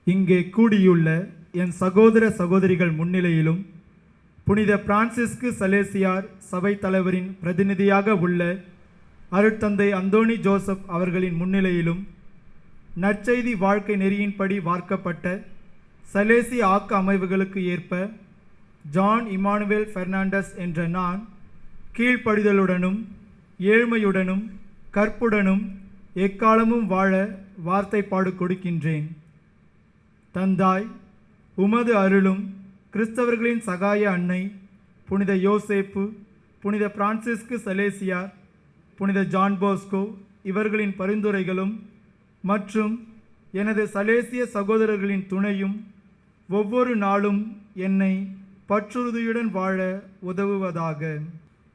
இங்கே கூடியுள்ள என் சகோதர சகோதரிகள் முன்னிலையிலும் புனித பிரான்சிஸ்கு சலேசியார் சபை தலைவரின் பிரதிநிதியாக உள்ள அருட்தந்தை அந்தோனி ஜோசப் அவர்களின் முன்னிலையிலும் நற்செய்தி வாழ்க்கை நெறியின்படி வார்க்கப்பட்ட சலேசி ஆக்க அமைவுகளுக்கு ஏற்ப ஜான் இமானுவேல் பெர்னாண்டஸ் என்ற நான் கீழ்ப்படிதலுடனும் ஏழ்மையுடனும் கற்புடனும் எக்காலமும் வாழ வார்த்தைப்பாடு கொடுக்கின்றேன். தந்தாய், உமது அருளும் கிறிஸ்தவர்களின் சகாய அன்னை புனித யோசேப்பு, புனித பிரான்சிஸ்கு சலேசியார், புனித ஜான் போஸ்கோ இவர்களின் பரிந்துரைகளும் மற்றும் எனது சலேசிய சகோதரர்களின் துணையும் ஒவ்வொரு நாளும் என்னை பற்றுறுதியுடன் வாழ உதவுவதாக.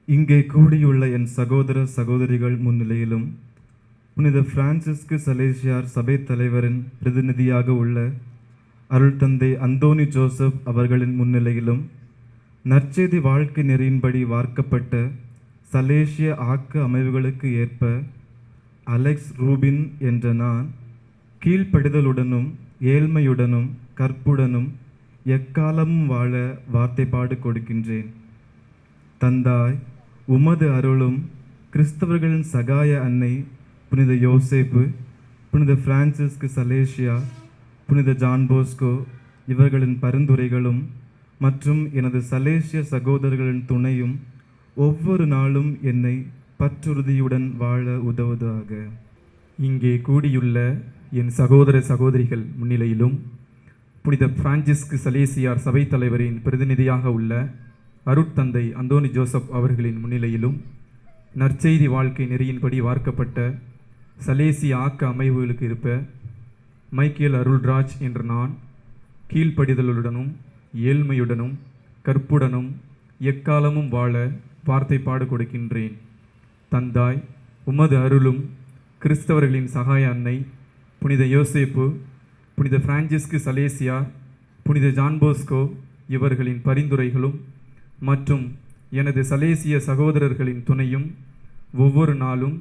இங்கே கூடியுள்ள என் சகோதர சகோதரிகள் முன்னிலையிலும் புனித பிரான்சிஸ்கு சலேசியார் சபை தலைவரின் பிரதிநிதியாக உள்ள அருள்தந்தை அந்தோனி ஜோசப் அவர்களின் முன்னிலையிலும் நற்செய்தி வாழ்க்கை நெறியின்படி வார்க்கப்பட்ட சலேசிய ஆக்க அமைவுகளுக்கு ஏற்ப அலெக்ஸ் ரூபின் என்ற நான் கீழ்ப்படிதலுடனும் ஏழ்மையுடனும் கற்புடனும் எக்காலமும் வாழ வார்த்தைப்பாடு கொடுக்கின்றேன். தந்தாய், உமது அருளும் கிறிஸ்தவர்களின் சகாய அன்னை புனித யோசேப்பு, புனித பிரான்சிஸ்கு சலேசியார், புனித ஜான் போஸ்கோ இவர்களின் பரிந்துரைகளும் மற்றும் எனது சலேசிய சகோதரர்களின் துணையும் ஒவ்வொரு நாளும் என்னை பற்றுறுதியுடன் வாழ உதவுவதாக. இங்கே கூடியுள்ள என் சகோதர சகோதரிகள் முன்னிலையிலும் புனித பிரான்சிஸ்கு சலேசியார் சபை தலைவரின் பிரதிநிதியாக உள்ள அருட்தந்தை அந்தோனி ஜோசப் அவர்களின் முன்னிலையிலும் நற்செய்தி வாழ்க்கை நெறியின்படி வார்க்கப்பட்ட சலேசிய ஆக்க அமைவுகளுக்கு இருப்ப மைக்கேல் அருள்ராஜ் என்ற நான் கீழ்ப்படிதலுடனும் ஏழ்மையுடனும் கற்புடனும் எக்காலமும் வாழ வார்த்தைப்பாடு கொடுக்கின்றேன். தந்தாய், உமது அருளும் கிறிஸ்தவர்களின் சகாய அன்னை புனித யோசேப்பு, புனித பிரான்சிஸ்கு சலேசியார், புனித ஜான் போஸ்கோ இவர்களின் பரிந்துரைகளும் மற்றும் எனது சலேசிய சகோதரர்களின் துணையும் ஒவ்வொரு நாளும்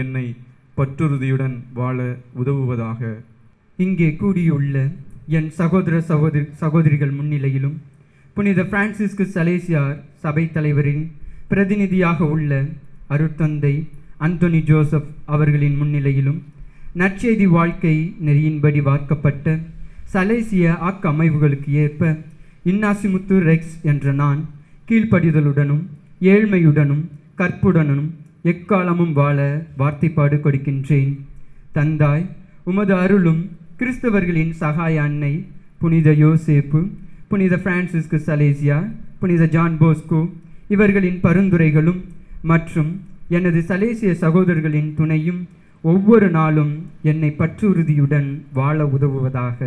என்னை பற்றுறுதியுடன் வாழ உதவுவதாக. இங்கே கூடியுள்ள என் சகோதர சகோதரிகள் முன்னிலையிலும் புனித பிரான்சிஸ்கு சலேசியார் சபை தலைவரின் பிரதிநிதியாக உள்ள அருட்தந்தை அந்தோனி ஜோசப் அவர்களின் முன்னிலையிலும் நற்செய்தி வாழ்க்கை நெறியின்படி வார்க்கப்பட்ட சலேசிய ஆக்க அமைவுகளுக்கு ஏற்ப இன்னாசிமுத்து ரெக்ஸ் என்ற நான் கீழ்ப்படிதலுடனும் ஏழ்மையுடனும் கற்புடனும் எக்காலமும் வாழ வார்த்தைப்பாடு கொடுக்கின்றேன். தந்தாய், உமது அருளும் கிறிஸ்தவர்களின் சகாய அன்னை புனித யோசேப்பு, புனித பிரான்சிஸ்கு சலேசியார், புனித ஜான் போஸ்கோ இவர்களின் பரிந்துரைகளும் மற்றும் எனது சலேசிய சகோதரர்களின் துணையும் ஒவ்வொரு நாளும் என்னை பற்றுறுதியுடன் வாழ உதவுவதாக.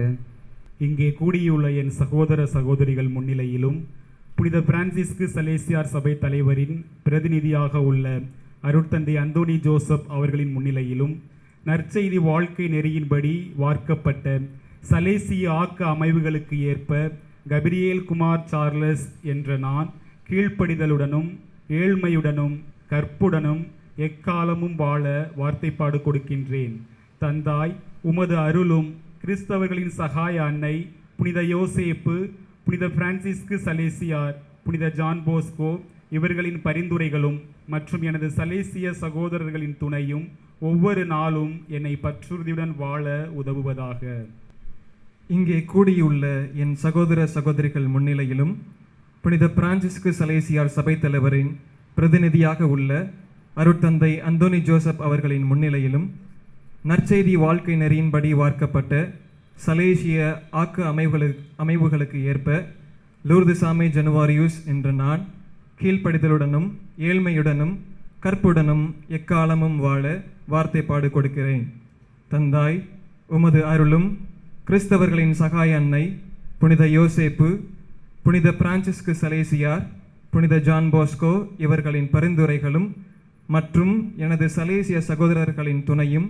இங்கே கூடியுள்ள என் சகோதர சகோதரிகள் முன்னிலையிலும் புனித பிரான்சிஸ்கு சலேசியார் சபை தலைவரின் பிரதிநிதியாக உள்ள அருட்தந்தை அந்தோனி ஜோசப் அவர்களின் முன்னிலையிலும் நற்செய்தி வாழ்க்கை நெறியின்படி வார்க்கப்பட்ட சலேசிய ஆக்க அமைவுகளுக்கு ஏற்ப கபிரியேல் குமார் சார்லஸ் என்ற நான் கீழ்ப்படிதலுடனும் ஏழ்மையுடனும் கற்புடனும் எக்காலமும் வாழ வார்த்தைப்பாடு கொடுக்கின்றேன். தந்தாய், உமது அருளும் கிறிஸ்தவர்களின் சகாய அன்னை புனித யோசேப்பு, புனித பிரான்சிஸ்கு சலேசியார், புனித ஜான் போஸ்கோ இவர்களின் பரிந்துரைகளும் மற்றும் எனது சலேசிய சகோதரர்களின் துணையும் ஒவ்வொரு நாளும் என்னை பற்றுறுதியுடன் வாழ உதவுவதாக. இங்கே கூடியுள்ள என் சகோதர சகோதரிகள் முன்னிலையிலும் புனித பிரான்சிஸ்கு சலேசியார் சபை தலைவரின் பிரதிநிதியாக உள்ள அருட்தந்தை அந்தோனி ஜோசப் அவர்களின் முன்னிலையிலும் நற்செய்தி வாழ்க்கை நெறியின்படி வார்க்கப்பட்ட சலேசிய ஆக்க அமைவுகளுக்கு ஏற்ப லூர்து சாமி ஜனுவாரியூஸ் என்ற நான் கீழ்ப்படிதலுடனும் ஏழ்மையுடனும் கற்புடனும் எக்காலமும் வாழ வார்த்தைப்பாடு கொடுக்கிறேன். தந்தாய், உமது அருளும் கிறிஸ்தவர்களின் சகாய அன்னை புனித யோசேப்பு, புனித பிரான்சிஸ்கு சலேசியார், புனித ஜான் போஸ்கோ இவர்களின் பரிந்துரைகளும் மற்றும் எனது சலேசிய சகோதரர்களின் துணையும்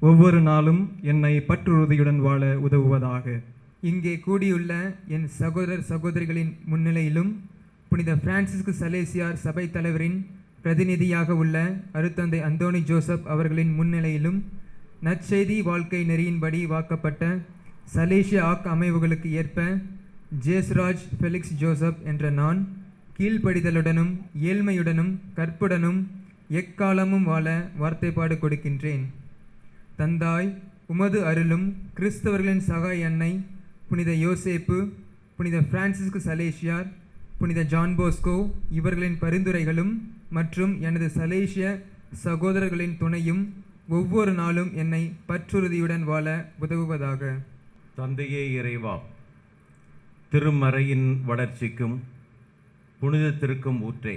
ஒவ்வொரு நாளும் என்னை பற்றுறுதியுடன் வாழ உதவுவதாக. இங்கே கூடியுள்ள என் சகோதர சகோதரிகளின் முன்னிலையிலும் புனித பிரான்சிஸ்கு சலேசியார் சபை தலைவரின் பிரதிநிதியாக உள்ள அருட்தந்தை அந்தோனி ஜோசப் அவர்களின் முன்னிலையிலும் நற்செய்தி வாழ்க்கை நெறியின்படி வாக்கப்பட்ட சலேசியா ஆக் அமைவுகளுக்கு ஏற்ப ஜேஸ்ராஜ் ஃபெலிக்ஸ் ஜோசப் என்ற நான் கீழ்ப்படிதலுடனும் ஏழ்மையுடனும் கற்புடனும் எக்காலமும் வாழ வார்த்தைப்பாடு கொடுக்கின்றேன். தந்தாய், உமது அருளும் கிறிஸ்தவர்களின் சகாய் அன்னை புனித யோசேப்பு, புனித பிரான்சிஸ்கு சலேசியார், புனித ஜான் போஸ்கோ இவர்களின் பரிந்துரைகளும் மற்றும் எனது சலேசிய சகோதரர்களின் துணையும் ஒவ்வொரு நாளும் என்னை பற்றுறுதியுடன் வாழ உதவுவதாக. தந்தையே இறைவா, திருமறையின் வளர்ச்சிக்கும் புனிதத்திற்கும் ஊற்றே,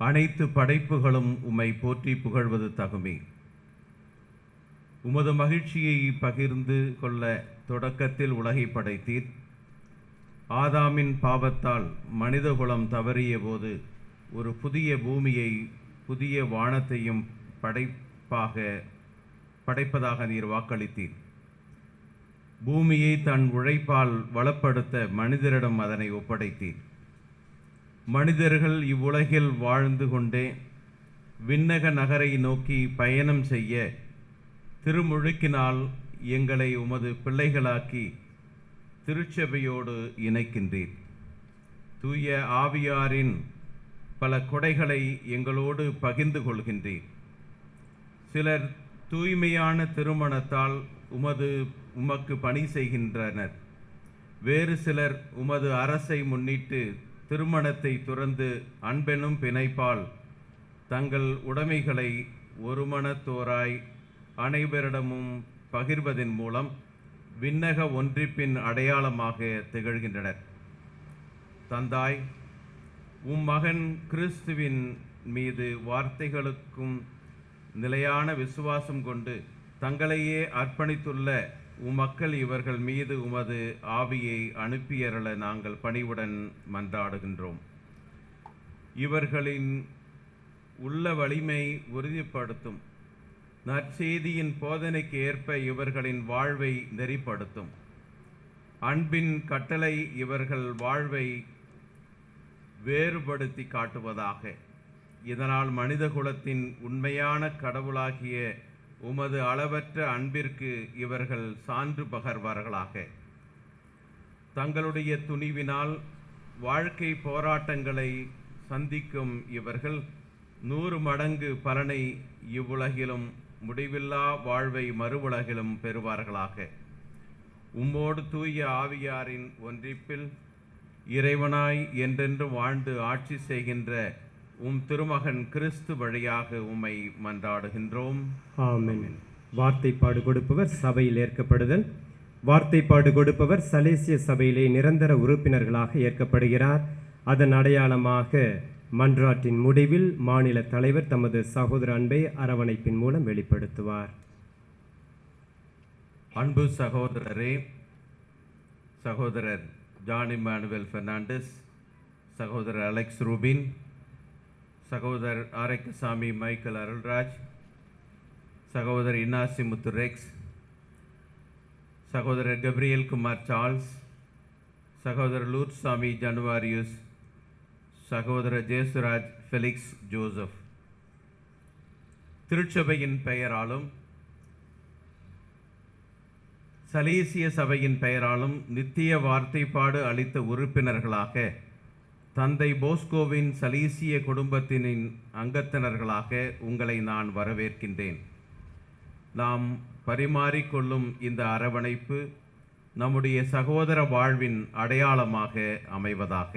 அனைத்து படைப்புகளும் உம்மை போற்றி புகழ்வது தகுமே. உமது மகிழ்ச்சியை பகிர்ந்து கொள்ள தொடக்கத்தில் உலகை படைத்தீர். ஆதாமின் பாவத்தால் மனிதகுலம் தவறிய போது ஒரு புதிய பூமியை புதிய வானத்தையும் படைப்பதாக நீர் வாக்களித்தீர். பூமியை தன் உழைப்பால் வளப்படுத்த மனிதரிடம் அதனை ஒப்படைத்தீர். மனிதர்கள் இவ்வுலகில் வாழ்ந்து கொண்டே விண்ணக நகரை நோக்கி பயணம் செய்ய திருமுழுக்கினால் எங்களை உமது பிள்ளைகளாக்கி திருச்சபையோடு இணைக்கின்றீர். தூய ஆவியாரின் பல கொடைகளை எங்களோடு பகிர்ந்து கொள்கின்றீர். சிலர் தூய்மையான திருமணத்தால் உமக்கு பணி செய்கின்றனர். வேறு சிலர் உமது அரசை முன்னிட்டு திருமணத்தை துறந்து அன்பெனும் பிணைப்பால் தங்கள் உடைமைகளை ஒருமனத்தோராய் அனைவரிடமும் பகிர்வதன் மூலம் விண்ணக ஒன்றிப்பின் அடையாளமாக திகழ்கின்றனர். தந்தாய், உம் மகன் கிறிஸ்துவின் மீது வார்த்தைகளுக்கும் நிலையான விசுவாசம் கொண்டு தங்களையே அர்ப்பணித்துள்ள உமக்கள் இவர்கள் மீது உமது ஆவியை அனுப்பியருள நாங்கள் பணிவுடன் மன்றாடுகின்றோம். இவர்களின் உள்ள வலிமை உறுதிப்படுத்தும். நற்செய்தியின் போதனைக்கு ஏற்ப இவர்களின் வாழ்வை நெறிப்படுத்தும். அன்பின் கட்டளை இவர்கள் வாழ்வை வேறுபடுத்தி காட்டுவதாக. இதனால் மனித குலத்தின் உண்மையான கடவுளாகிய உமது அளவற்ற அன்பிற்கு இவர்கள் சான்று பகர்வார்களாக. தங்களுடைய துணிவினால் வாழ்க்கை போராட்டங்களை சந்திக்கும் இவர்கள் 100 மடங்கு பலனை இவ்வுலகிலும் முடிவில்லா வாழ்வை மறுவுலகிலும் பெறுவார்களாக. உம்மோடு தூய ஆவியாரின் ஒன்றிப்பில் இறைவனாய் என்றென்று வாழ்ந்து ஆட்சி செய்கின்ற உம் திருமகன் கிறிஸ்து வழியாக உம்மை மன்றாடுகின்றோம். ஆமென். வார்த்தைப்பாடு கொடுப்பவர் சபையில் ஏற்கப்படுதல். வார்த்தைப்பாடு கொடுப்பவர் சலேசிய சபையிலே நிரந்தர உறுப்பினர்களாக ஏற்கப்படுகிறார். அதன் அடையாளமாக மன்றாட்டின் முடிவில் மாநில தலைவர் தமது சகோதர அன்பை அரவணைப்பின் மூலம் வெளிப்படுத்துவார். அன்பு சகோதரரே, சகோதரர் ஜான் இமானுவேல் பெர்னாண்டஸ், சகோதரர் அலெக்ஸ் ரூபின், சகோதரர் ஆரைக்கசாமி மைக்கேல் அருள்ராஜ், சகோதரர் இன்னாசி முத்து ரெக்ஸ், சகோதரர் கப்ரியல் குமார் சார்ல்ஸ், சகோதரர் லூர்சாமி ஜனுவாரியுஸ், சகோதரர் ஜேசுராஜ் ஃபெலிக்ஸ் ஜோசப். திருச்சபையின் பெயராலும் சலேசிய சபையின் பெயராலும் நித்திய வார்த்தைப்பாடு அளித்த உறுப்பினர்களாக தந்தை போஸ்கோவின் சலேசிய குடும்பத்தினின் அங்கத்தினர்களாக உங்களை நான் வரவேற்கின்றேன். நாம் பரிமாறிக்கொள்ளும் இந்த அரவணைப்பு நம்முடைய சகோதர வாழ்வின் அடையாளமாக அமைவதாக.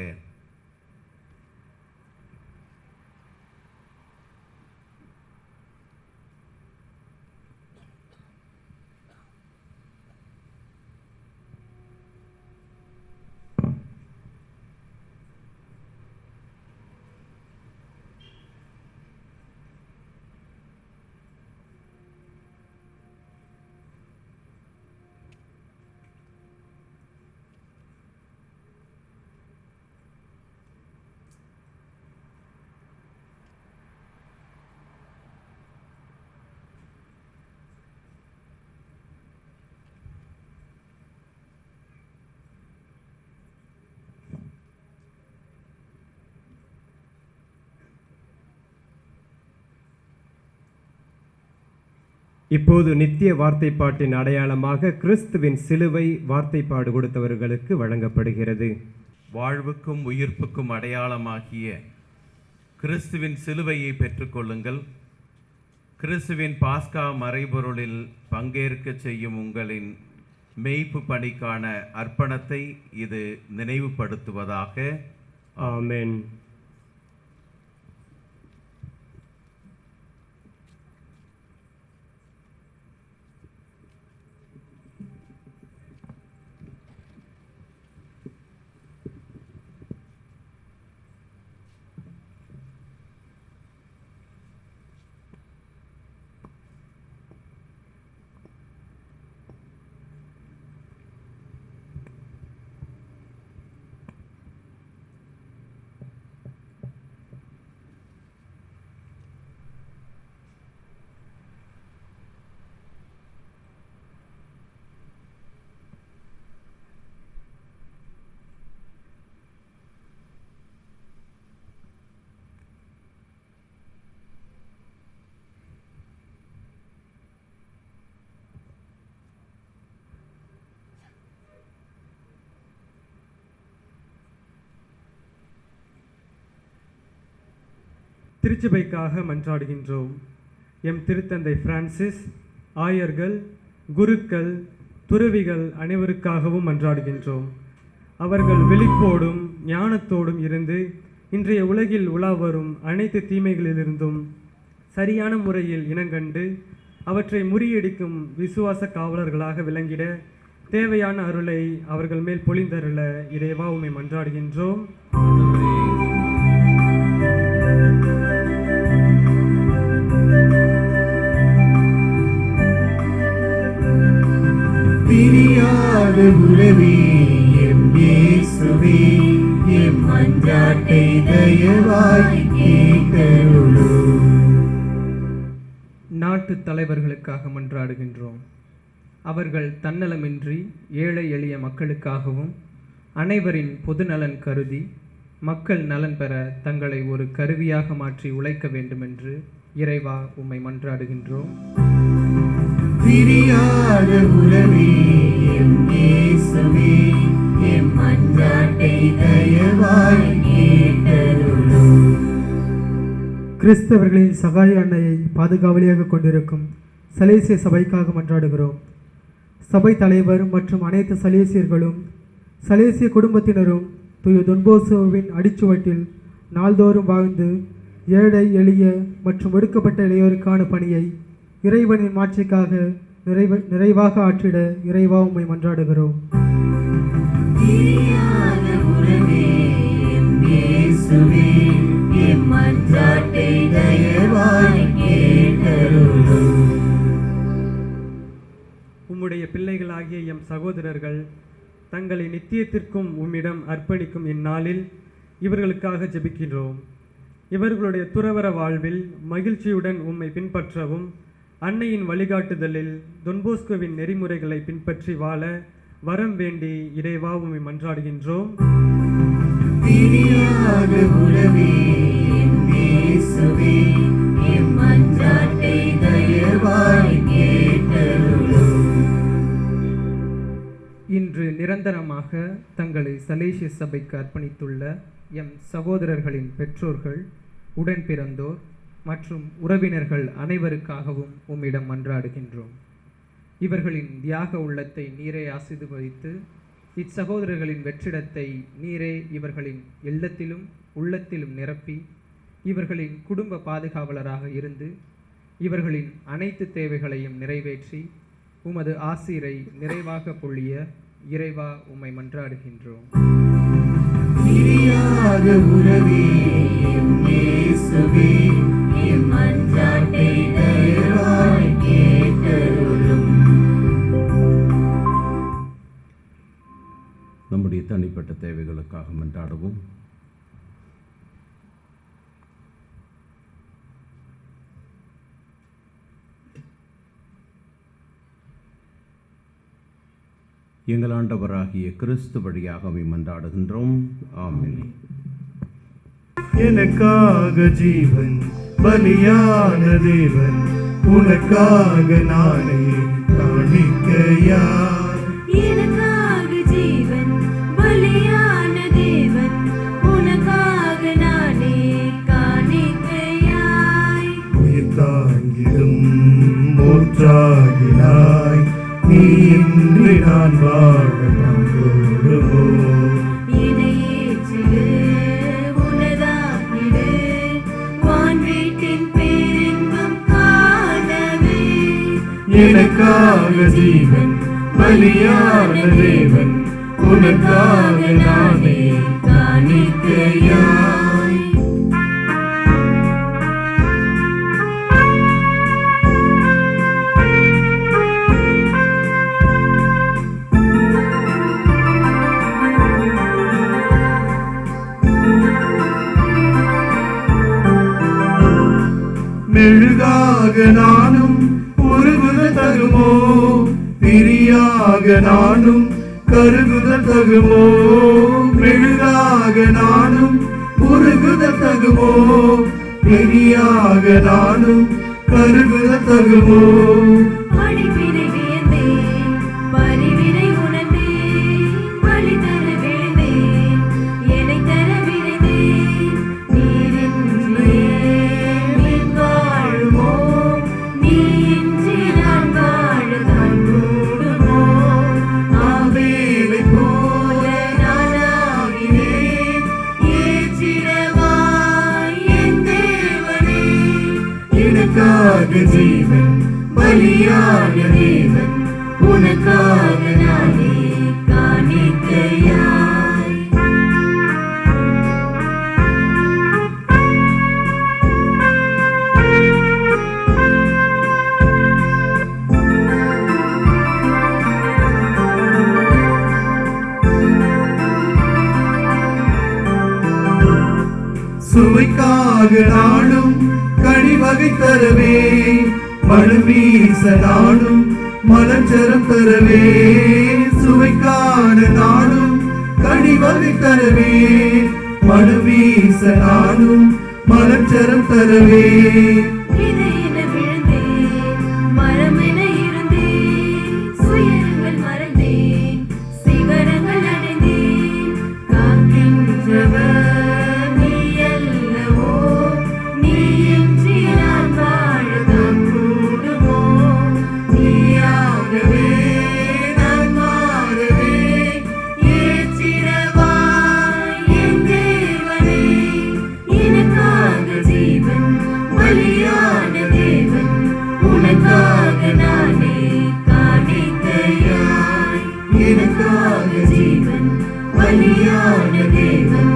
இப்போது நித்திய வார்த்தைப்பாட்டின் அடையாளமாக கிறிஸ்துவின் சிலுவை வார்த்தைப்பாடு கொடுத்தவர்களுக்கு வழங்கப்படுகிறது. வாழ்வுக்கும் உயிர்ப்புக்கும் அடையாளமாகிய கிறிஸ்துவின் சிலுவையை பெற்றுக்கொள்ளுங்கள். கிறிஸ்துவின் பாஸ்கா மறைபொருளில் பங்கேற்க செய்யும் உங்களின் மெய்ப்பு பணிக்கான அர்ப்பணத்தை இது நினைவுபடுத்துவதாக. ஆமென். திருச்சபைக்காக மன்றாடுகின்றோம். எம் திருத்தந்தை பிரான்சிஸ், ஆயர்கள், குருக்கள், துறவிகள் அனைவருக்காகவும் மன்றாடுகின்றோம். அவர்கள் விழிப்போடும் ஞானத்தோடும் இருந்து இன்றைய உலகில் உலா வரும் அனைத்து தீமைகளிலிருந்தும் சரியான முறையில் இனங்கண்டு அவற்றை முறியடிக்கும் விசுவாச காவலர்களாக விளங்கிட தேவையான அருளை அவர்கள் மேல் பொழிந்தருள இறைவா உம்மை மன்றாடுகின்றோம். பிரியாத உறவே எம் இயேசுவே, எம் மன்றாட்டை தயவாய் கேட்டருளும். நாட்டு தலைவர்களுக்காக மன்றாடுகின்றோம். அவர்கள் தன்னலமின்றி ஏழை எளிய மக்களுக்காகவும் அனைவரின் பொதுநலன் கருதி மக்கள் நலன் பெற தங்களை ஒரு கருவியாக மாற்றி உழைக்க வேண்டுமென்று இறைவா உம்மை மன்றாடுகின்றோம். பிரியாத உறவே எம் இயேசுவே, எம் மன்றாட்டை தயவாய் கேட்டருளும். கிறிஸ்தவர்களின் சகாய அன்னையை பாதுகாவலியாக கொண்டிருக்கும் சலேசிய சபைக்காக மன்றாடுகிறோம். சபை தலைவர் மற்றும் அனைத்து சலேசியர்களும் சலேசிய குடும்பத்தினரும் தூய தொன்போசோவின் அடிச்சுவட்டில் நாள்தோறும் வாழ்ந்து ஏழை எளிய மற்றும் ஒடுக்கப்பட்ட இளையோருக்கான பணியை இறைவனின் மாட்சிக்காக நிறைவாக ஆற்றிட இறைவா உம்மை மன்றாடுகிறோம். உம்முடைய பிள்ளைகளாகிய எம் சகோதரர்கள் தங்களை நித்தியத்திற்கும் உம்மிடம் அர்ப்பணிக்கும் இந்நாளில் இவர்களுக்காக ஜெபிக்கின்றோம். இவர்களுடைய துறவற வாழ்வில் மகிழ்ச்சியுடன் உம்மை பின்பற்றவும் அன்னையின் வழிகாட்டுதலில் தொன்போஸ்கோவின் நெறிமுறைகளை பின்பற்றி வாழ வரம் வேண்டி இறைவா உம்மை மன்றாடுகின்றோம். இன்று நிரந்தரமாக தங்களை சலேசிய சபைக்கு அர்ப்பணித்துள்ள எம் சகோதரர்களின் பெற்றோர்கள், உடன் பிறந்தோர் மற்றும் உறவினர்கள் அனைவருக்காகவும் உம்மிடம் மன்றாடுகின்றோம். இவர்களின் தியாக உள்ளத்தை நீரே ஆசீர்வதித்து இச்சகோதரர்களின் வெற்றிடத்தை நீரே இவர்களின் இல்லத்திலும் உள்ளத்திலும் நிரப்பி இவர்களின் குடும்ப பாதுகாவலராக இருந்து இவர்களின் அனைத்து தேவைகளையும் நிறைவேற்றி உமது ஆசீரை நிறைவாக பொழிய இறைவா உம்மை மன்றாடுகின்றோம். நம்முடைய தனிப்பட்ட தேவைகளுக்காக மன்றாடுவோம். எங்கள் ஆண்டவராகிய கிறிஸ்து வழியாக மன்றாடுகின்றோம். ஆமென். எனக்காக ஜீவன் பலியான தேவன் உனக்காக நானே காணிக்கையாய். எனக்காக ஜீவன் பலியான தேவன், உனக்காக நானே காணிக்கையாய். உயிர் தாங்கிடும் மூச்சாகினாய், நீ இன்றி நான் வாழ நான் கூறுவோ. என்னை ஏற்றிடு, உனதாக்கிடு, வான் வீட்டின் பேரின்பம் காணவே. எனக்காக ஜீவன் பலியான தேவன், உனக்காக நானே காணிக்கையாய். மெழுகாக நானும் உருகுதல் தகுமோ, திரியாக நானும் கருகுதல் தகுமோ. மெழுகாக நானும் உருகுதல் தகுமோ, திரியாக நானும் கருகுதல் தகுமோ. அடிப்பினை வியந்தேன், பரிவினை உணர்ந்தேன், பலி தர விழுந்தேன், என்னை தர விரைந்தேன். நீரின்றி மீன் வாழுமோ, நீயின்றி நான் வாழத்தான் கூடுமோ. ஆபேலை போல நானாகினேன், ஏற்றிடவாய் என் தேவனே. எனக்காக ஜீவன் பலியான தேவன், உனக்காக நானே காணிக்கையாய். சுவைக்காக நானும் கனிவகை தரவே, மழு வீச நானும் மலர்ச்சரம் தரவே. சுவைக்கான நானும் கனிவகை தரவே, மழு வீச நானும் மலர்ச்சரம் தரவே. இதையென விழுந்தேன், மரமென இருந்தேன், சுயரங்கள் மறந்தேன், சிகரங்கள் அடைந்தேன். காக்கின்றவர் நீ அல்லவோ, நீயின்றி நான் வாழத்தான் கூடுமோ. நீயாகவே நான் மாறவே, ஏற்றிடவாய் என் தேவனே. எனக்காக ஜீவன் பலியான தேவன், உனக்காக நானே காணிக்கையாய். எனக்காக ஜீவன் பலியான தேவன்,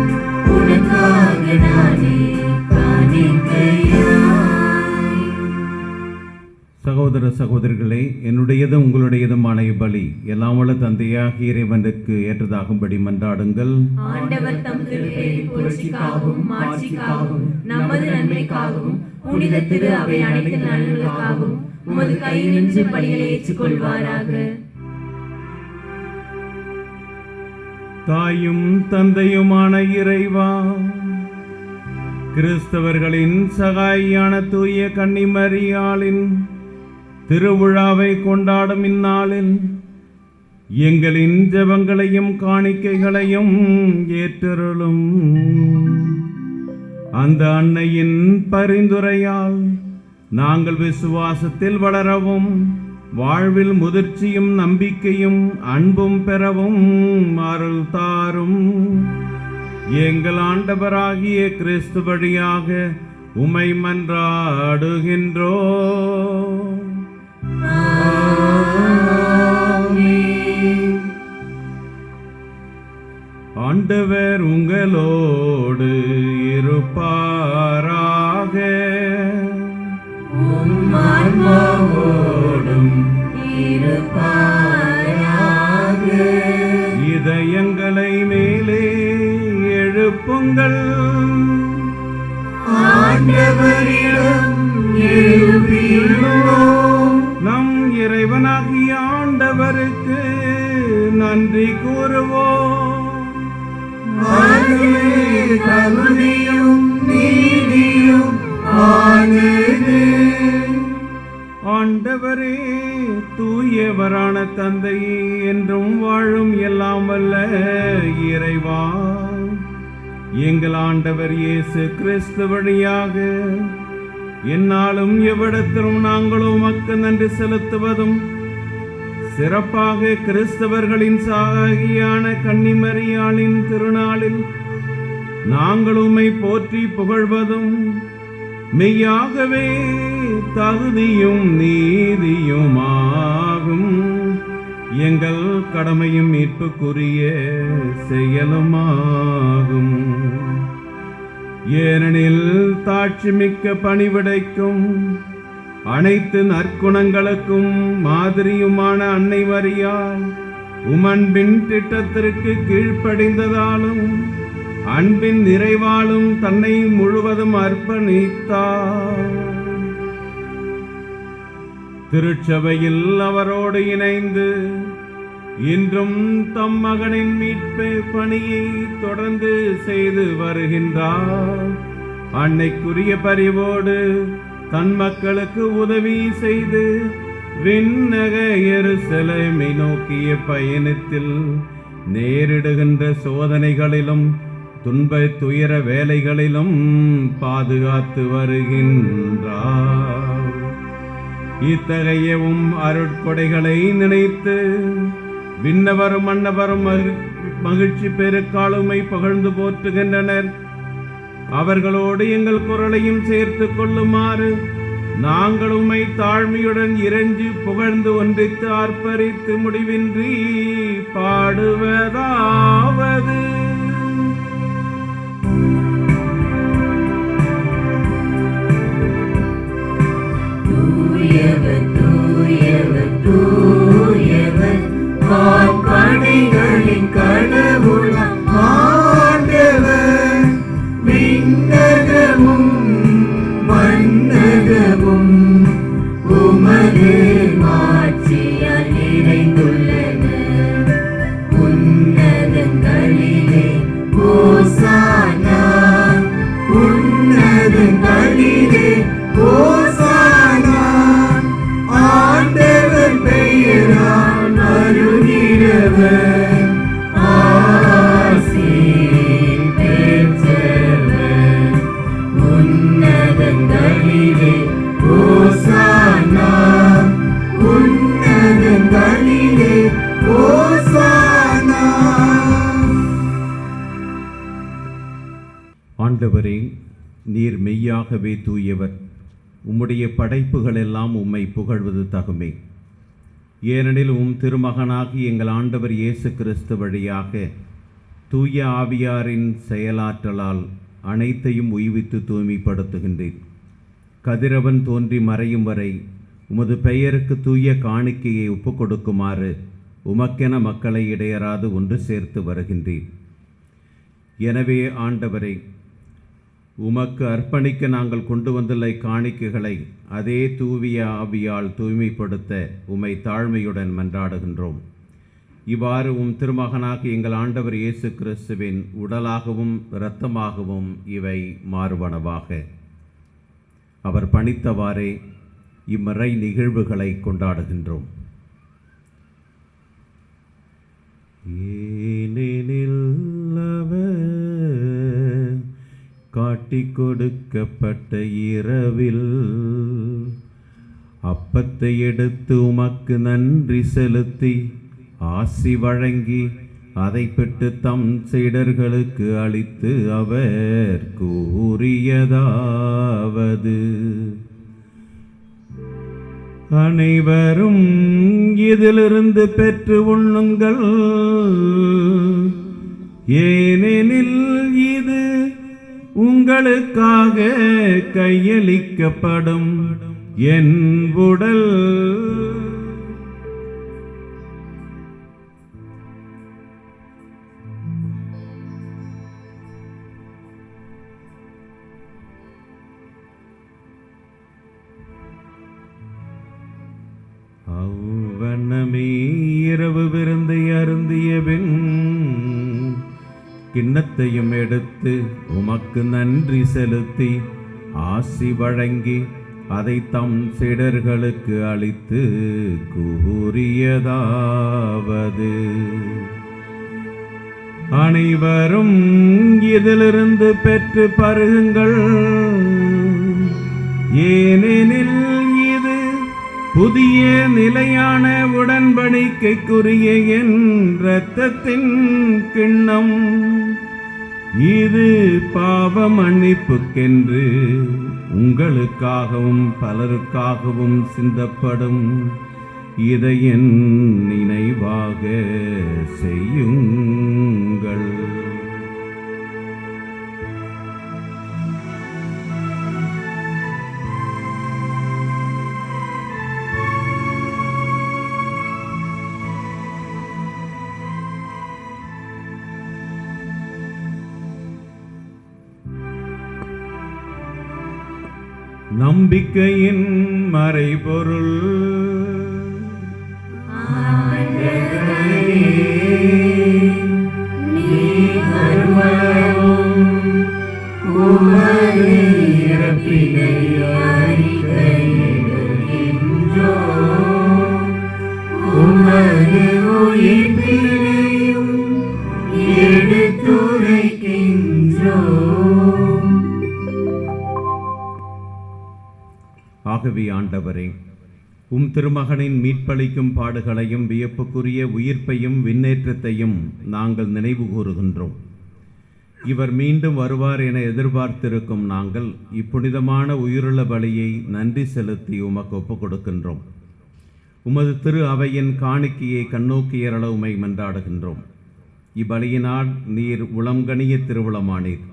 உனக்காக நானே காணிக்கையாய். சகோதர சகோதரிகளே, என்னுடையதும் உங்களுடையதுமான இப்பலி எல்லாம் வல்ல தந்தையாகிய இறைவனுக்கு ஏற்றதாகும்படி மன்றாடுங்கள். ஆண்டவர் தம் திருப்பெயரின் புகழ்ச்சிக்காகவும் மாட்சிக்காகவும் நமது நன்மைக்காகவும் புனித திரு அவை அனைத்து நலன்களுக்காகவும் உமது கையினின்று பலிகளை ஏற்றுக்கொள்வாராக. தாயும் தந்தையுமான இறைவா, கிறிஸ்தவர்களின் சகாயியான தூய கன்னிமரியாளின் திருவிழாவை கொண்டாடும் இந்நாளில் எங்களின் ஜெபங்களையும் காணிக்கைகளையும் ஏற்றருளும். அந்த அன்னையின் பரிந்துரையால் நாங்கள் விசுவாசத்தில் வளரவும், வாழ்வில் முதிர்ச்சியும் நம்பிக்கையும் அன்பும் பெறவும் அருள் தாரும். எங்கள் ஆண்டவராகிய கிறிஸ்து வழியாக உமை மன்றாடுகின்றோம். ஆண்டவர் உங்களோடு இருப்பாராக. ஆன்மாவோடும் இருப்பாராக. இதயங்களை மேலே எழுப்புங்கள். ஆண்டவரிடம் எழுப்பியுள்ளோம். நம் இறைவனாகிய ஆண்டவருக்கு நன்றி கூறுவோம். அதுவே தகுதியும் நீதியும் ஆனது. ஆண்டவரே, தூயவரான தந்தையே, என்றும் வாழும் எல்லாம் வல்ல இறைவா, எங்கள் ஆண்டவர் இயேசு கிறிஸ்து வழியாக எந்நாளும் எவ்விடத்திலும் நாங்கள் உமக்கு நன்றி செலுத்துவதும், சிறப்பாக கிறிஸ்தவர்களின் சாகியான கன்னிமரியாளின் திருநாளில் நாங்கள் உம்மை போற்றி புகழ்வதும் மெய்யாகவே தகுதியும் நீதியுமாகும். எங்கள் கடமையும் மீட்புக்குரிய செயலுமாகும். ஏனெனில் தாட்சி மிக்க பணிவிடைக்கும் அனைத்து நற்குணங்களுக்கும் மாதிரியுமான அன்னை மரியாள் உமன்பின் திட்டத்திற்கு கீழ்ப்படிந்ததாலும் அன்பின் நிறைவாலும் தன்னை முழுவதும் அர்ப்பணித்தார். திருச்சபையில் அவரோடு இணைந்து இன்றும் தம் மகனின் மீட்பு பணியை தொடர்ந்து செய்து வருகின்றார். அன்னைக்குரிய பரிவோடு தன் மக்களுக்கு உதவி செய்து விண்ணக எருசலேமை நோக்கிய பயணத்தில் நேரிடுகின்ற சோதனைகளிலும் துன்ப துயர வேலைகளிலும் பாதுகாத்து வருகின்றார். இத்தகையவும் அருட்கொடைகளை நினைத்து விண்ணவரும் மன்னவரும் மகிழ்ச்சி பெருக்காலுமை புகழ்ந்து போற்றுகின்றனர். அவர்களோடு எங்கள் குரலையும் சேர்த்து கொள்ளுமாறு நாங்கள் உம்மை தாழ்மையுடன் இறைஞ்சி புகழ்ந்து ஒன்றித்து ஆர்ப்பரித்து முடிவின்றி பாடுவதாவது. தூயவர் தூயவர் தூயவர் வான்படைகளின் கடவுளாம் ஆண்டவர். விண்ணகமும் மண்ணகமும் உமது மாட்சியால் நிறைந்துள்ளன. உன்னதங்களிலே ஓசானா, உன்னதங்களிலே ஓசானா. ஆண்டவர் பெயரால் வருகிறவர் ஆசி பெற்றவர். உன்னதங்களிலே ஓசானா, உன்னதங்களிலே ஓசானா. ஆண்டவரே, நீர் மெய்யாகவே தூயவர். உம்முடைய படைப்புகள் எல்லாம் உம்மை புகழ்வது தகுமே. ஏனெனில் திருமகனாகி எங்கள் ஆண்டவர் இயேசு கிறிஸ்து வழியாக தூய ஆவியாரின் செயலாற்றலால் அனைத்தையும் உய்வித்து தூய்மைப்படுத்துகின்றேன். கதிரவன் தோன்றி மறையும் வரை உமது பெயருக்கு தூய காணிக்கையை ஒப்புக் கொடுக்குமாறு உமக்கென மக்களை இடையராது ஒன்று சேர்த்து வருகின்றேன். எனவே ஆண்டவரை, உமக்கு அர்ப்பணிக்க நாங்கள் கொண்டு வந்துள்ள காணிக்கைகளை அதே தூவிய ஆவியால் தூய்மைப்படுத்த உம்மை தாழ்மையுடன் மன்றாடுகின்றோம். இவ்வாறு திருமகனாக எங்கள் ஆண்டவர் இயேசு கிறிஸ்துவின் உடலாகவும் இரத்தமாகவும் இவை மாறுவனவாக. அவர் பணித்தவாறே இம்மறை நிகழ்வுகளை கொண்டாடுகின்றோம். ஏனெனில் அவர் காட்டிக் கொடுக்கப்பட்ட இரவில் அப்பத்தை எடுத்து உமக்கு நன்றி செலுத்தி ஆசி வழங்கி அதை பெற்று தம் சீடர்களுக்கு அளித்து அவர் கூறியதாவது: அனைவரும் இதிலிருந்து பெற்று உண்ணுங்கள், ஏனெனில் இது உங்களுக்காக கையளிக்கப்படும் என் உடல். அவ்வண்ணமே இரவு விருந்தை அருந்திய பின் கிண்ணத்தையும் எடுத்து உமக்கு நன்றி செலுத்தி ஆசி வழங்கி அதை தம் சீடர்களுக்கு அளித்து கூறியதாவது: அனைவரும் இதிலிருந்து பெற்று பருகுங்கள், ஏனெனில் இது புதிய நிலையான உடன்படிக்கைக்குரிய என் இரத்தத்தின் கிண்ணம். இது பாவ மன்னிப்புக்கென்று உங்களுக்காகவும் பலருக்காகவும் சிந்தப்படும். இதை என் நினைவாக செய்யுங்கள். நம்பிக்கையின் மறைபொருள். ஆகவே ஆண்டவரே, உம் திருமகனின் மீட்பளிக்கும் பாடுகளையும் வியப்புக்குரிய உயிர்ப்பையும் விண்ணேற்றத்தையும் நாங்கள் நினைவு கூறுகின்றோம். இவர் மீண்டும் வருவார் என எதிர்பார்த்திருக்கும் நாங்கள் இப்புனிதமான உயிருள்ள பலியை நன்றி செலுத்தி உமக்கு ஒப்புக் கொடுக்கின்றோம். உமது திரு அவையின் காணிக்கையை கண்ணோக்கியரள உமை மன்றாடுகின்றோம். இப்பலியினால் நீர் உளம்கனிய திருவுளமானீர்.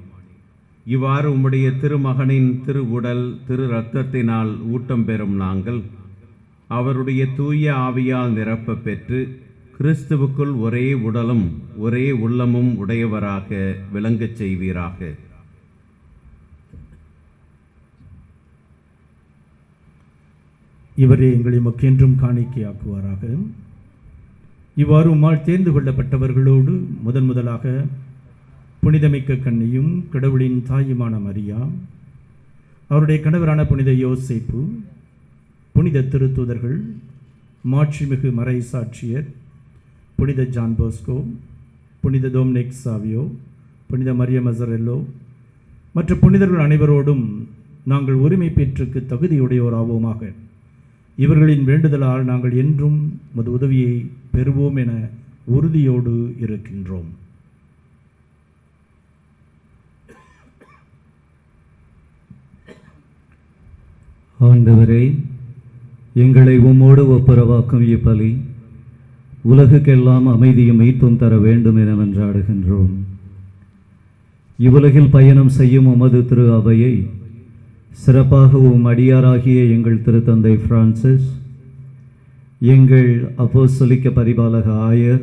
இவ்வாறு உம்முடைய திருமகனின் திரு உடல் திரு இரத்தத்தினால் ஊட்டம் பெறும் நாங்கள் அவருடைய தூய ஆவியால் நிரப்ப பெற்று கிறிஸ்துவுக்குள் ஒரே உடலும் ஒரே உள்ளமும் உடையவராக விளங்கச் செய்வீராக. இவரே எங்களை மக்கென்றும் காணிக்கையாக்குவாராக. இவ்வாறு உம்மால் தேர்ந்து கொள்ளப்பட்டவர்களோடு முதலாக புனிதமிக்க கன்னியும் கடவுளின் தாயுமான மரியா, அவருடைய கணவரான புனித யோசேப்பு, புனித திருத்தூதர்கள், மாட்சிமிகு மறை சாட்சியர் புனித ஜான் போஸ்கோ, புனித டொமினிக் சாவியோ, புனித மரிய மசரெல்லோ மற்ற புனிதர்கள் அனைவரோடும் நாங்கள் உரிமை பெற்றுக்கு தகுதியுடையோராவோமாக. இவர்களின் வேண்டுதலால் நாங்கள் என்றும் உமது உதவியை பெறுவோம் என உறுதியோடு இருக்கின்றோம். ஆண்டவரே, எங்களை உம்மோடு ஒப்புரவாக்கும் இப்பலி உலகுக்கெல்லாம் அமைதியும் மீட்பும் தர வேண்டும் என மன்றாடுகின்றோம். இவ்வுலகில் பயணம் செய்யும் உமது திரு அவையை சிறப்பாக உம் அடியாராகிய எங்கள் திருத்தந்தை பிரான்சிஸ், எங்கள் அப்போஸ்தலிக்க பரிபாலக ஆயர்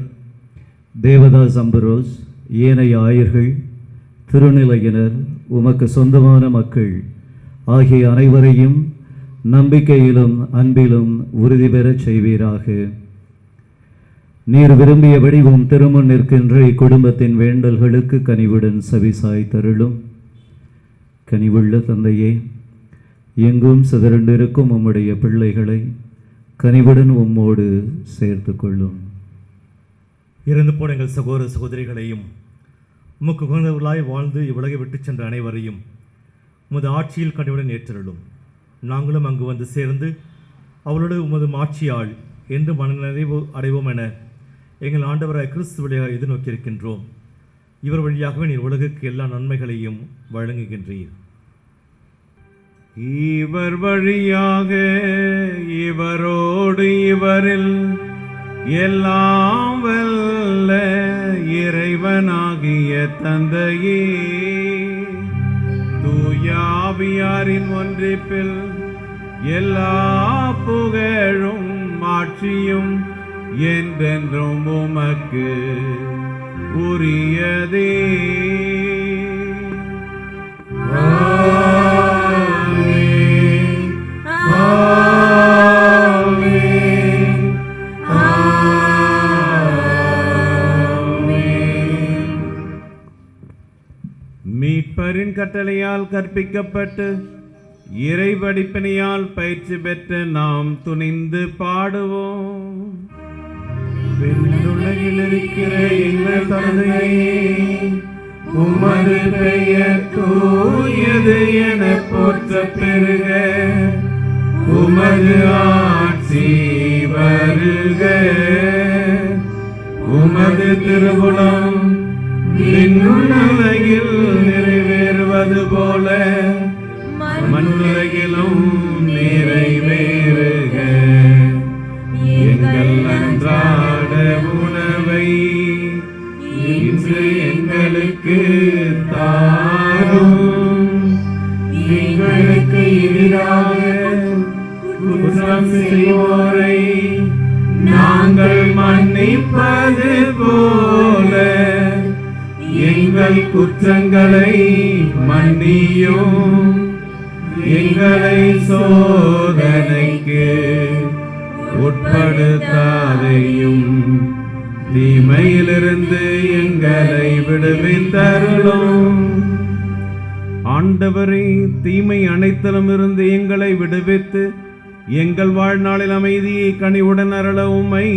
தேவதாஸ் அம்பரோஸ், ஏனைய ஆயர்கள், திருநிலையினர், உமக்கு சொந்தமான மக்கள் ஆகிய அனைவரையும் நம்பிக்கையிலும் அன்பிலும் உறுதி பெறச் செய்வீராக. நீர் விரும்பியபடி உம் திருமுன் நிற்கின்ற இக்குடும்பத்தின் வேண்டல்களுக்கு கனிவுடன் செவிசாய் தருளும். கனிவுள்ள தந்தையே, எங்கும் சிதறண்டிருக்கும் உம்முடைய பிள்ளைகளை கனிவுடன் உம்மோடு சேர்த்து கொள்ளும். இறந்து போன எங்கள் சகோதர சகோதரிகளையும் உமக்கு உகந்தவர்களாய் வாழ்ந்து இவ்வுலகை விட்டு சென்ற அனைவரையும் உமது ஆட்சியில் கனிவுடன் ஏற்றருளும். நாங்களும் அங்கு வந்து சேர்ந்து அவளோடு உமது ஆட்சியால் என்று மனநிறைவு அடைவோம் என எங்கள் ஆண்டவராய் கிறிஸ்து வழியாக எதிர்நோக்கியிருக்கின்றோம். இவர் வழியாகவே நீர் உலகுக்கு எல்லா நன்மைகளையும் வழங்குகின்றீர். இவர் வழியாக இவரோடு இவரில் எல்லாம் வல்ல இறைவனாகிய தந்தையே, தூயாவியாரின் ஒன்றிப்பில் எல்லா புகழும் ஆட்சியும் என்றென்றும் உமக்கு உரியதே. மீட்பரின் கட்டளையால் கற்பிக்கப்பட்டு இறை படிப்பினையால் பயிற்சி பெற்ற நாம் துணிந்து பாடுவோம். விண்ணுலகில் இருக்கிற எங்கள் தந்தையே, உமது பெயர் தூயது என போற்ற பெருக, உமது ஆட்சி வருக, உமது திருவுளம் விண்ணுலகில் நிறைவேறுவது போல மண்ணுலகிலும் நிறைவேறுக. எங்கள் அன்றாட உணவை இன்று எங்களுக்கு தாரும். எங்களுக்கு எதிராக குற்றம் செய்வோரை நாங்கள் மன்னிப்பது போல எங்கள் குற்றங்களை மன்னியும். எங்களை சோதனைக்கு உட்படுத்தாதையும் தீமையிலிருந்து எங்களை விடுவித்தருளும். ஆண்டவரே, தீமை அனைத்திலும் இருந்து எங்களை விடுவித்து எங்கள் வாழ்நாளில் அமைதியை கனிவுடன் அருள உம்மை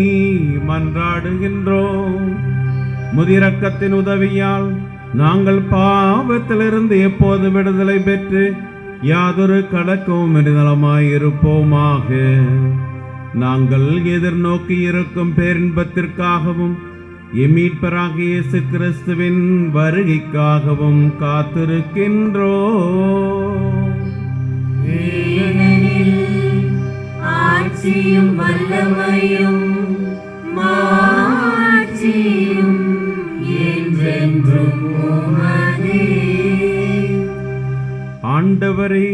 மன்றாடுகின்றோம். முதிரக்கத்தின் உதவியால் நாங்கள் பாவத்திலிருந்து எப்போது விடுதலை பெற்று யாதொரு கலக்கமும் நலமாயிருப்போமாக. நாங்கள் எதிர்நோக்கி இருக்கும் பேரின்பத்திற்காகவும் எம்மீட்பராகிய இயேசு கிறிஸ்துவின் வருகைக்காகவும் காத்திருக்கின்றோம். ஆட்சியும் வல்லமையும் மாட்சியும் என்றென்றும் உமதே. ஆண்டவரே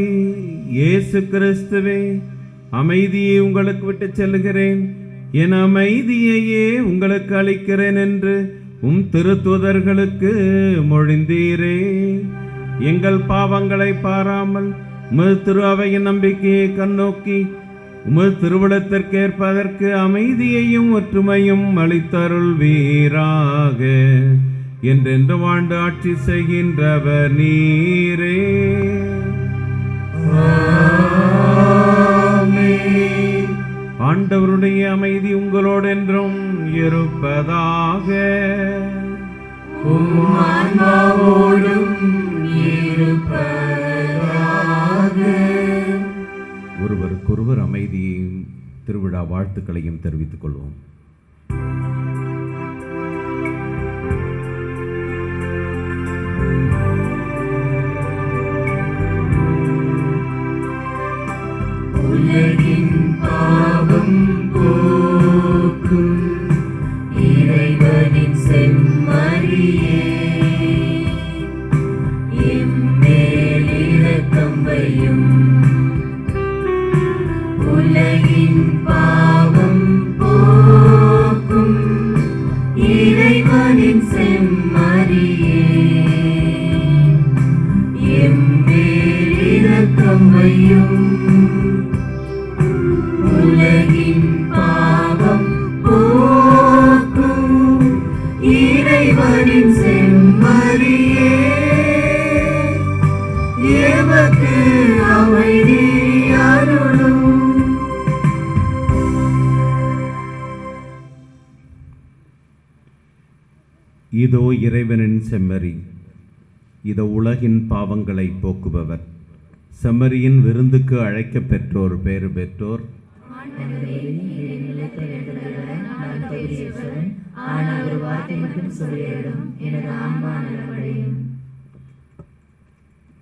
இயேசு கிறிஸ்துவே, அமைதியை உங்களுக்கு விட்டு செல்கிறேன், என் அமைதியையே உங்களுக்கு அளிக்கிறேன் என்று உம் திருத்தூதர்களுக்கு மொழிந்தீரே. எங்கள் பாவங்களை பாராமல் உமது திரு அவையின் நம்பிக்கையை கண்ணோக்கி உமது திருவிழத்திற்கேற்பதற்கு அமைதியையும் ஒற்றுமையும் அளித்தருள் வீராக. என்றென்று வாழ்ந்து ஆட்சி செய்கின்றவர் நீரே. ஆண்டவருடைய அமைதி உங்களோடு என்றும் இருப்பதாக. ஒருவருக்கொருவர் அமைதியையும் திருவிழா வாழ்த்துக்களையும் தெரிவித்துக் கொள்வோம். உலகின் பாவம் போக்கும் இறைவனின் செம்மறியே, எம்மேல் இரக்கம் வையும். உலகின் பாவம் போக்கும் இறைவனின் செம்மறியே, எம்மேல் இரக்கம் வையும். உலகின் பாவம் போக்கும் இறைவனின் செம்மறியே, எமக்கு அமைதி அருளும். இதோ இறைவனின் செம்மறி, இதோ உலகின் பாவங்களை போக்குபவர். செம்மறியின் விருந்துக்கு அழைக்க பெற்றோர் பேறு பெற்றோர்.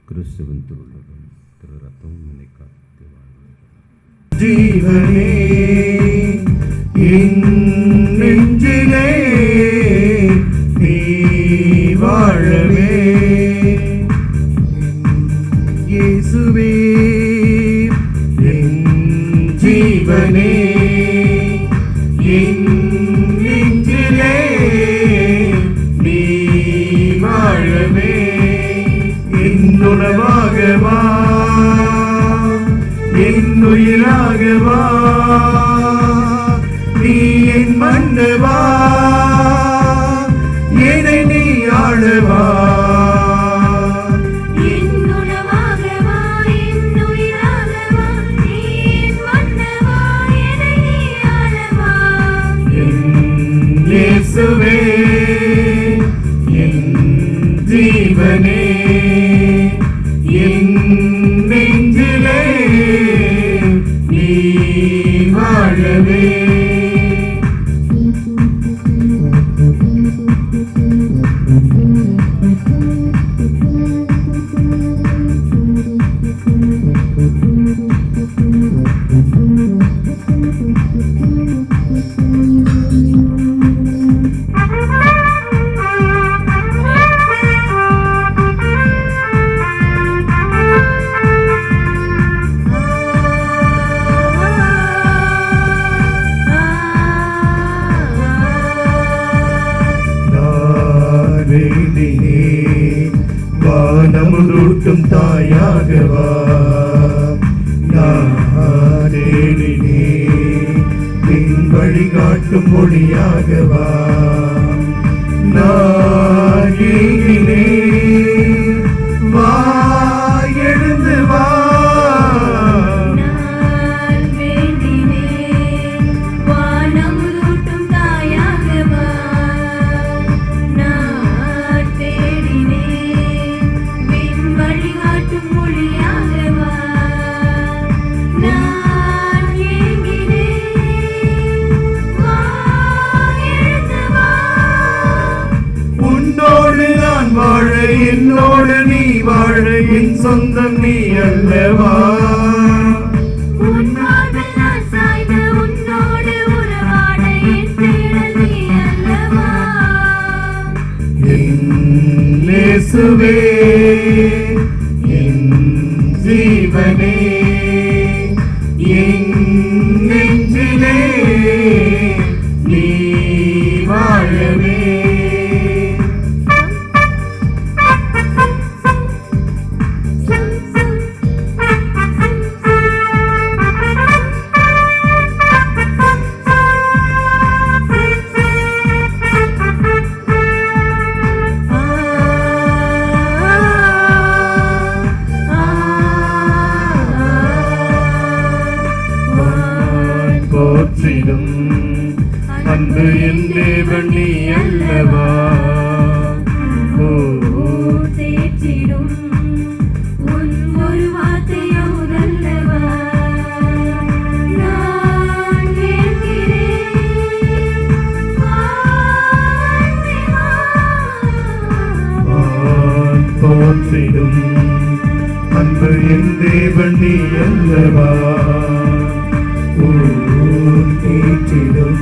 கிறிஸ்துவின் திருவுள்ளம் திரு ரத்தம் நினைக்காத்து ஜீவனே என் நெஞ்சிலே நீ வாழவே. இயேசுவே என் ஜீவனே என் நெஞ்சிலே நீ வாழவே. என்னுணவாக வா, என் உயிராக வா, நீ என் மன்னவா, என்னை நீ ஆளவா. என்னுணவாக வா, என் உயிராக இயேசுவே என் ஜீவனே என் நெஞ்சிலே நீ வாழவே. வானமுருட்டும் தாயாகவா நாடேடினே பின் வழிகாட்டும் மொழியாகவா நாயினே வா எழுந்து வா வாழ என்னோடு நீ வாழ என் சொந்தம் நீ அல்லவா இயேசுவே என் ஜீவனே என் நெஞ்சிலே நீ வாழவே. போற்றிடும் அன்பு என் தேவன் நீ அல்லவா தேற்றிடும் உன் ஒரு வார்த்தையோ அல்லவா நான் போற்றிடும் அன்பு என் தேவன் நீ அல்லவா தேற்றிடும்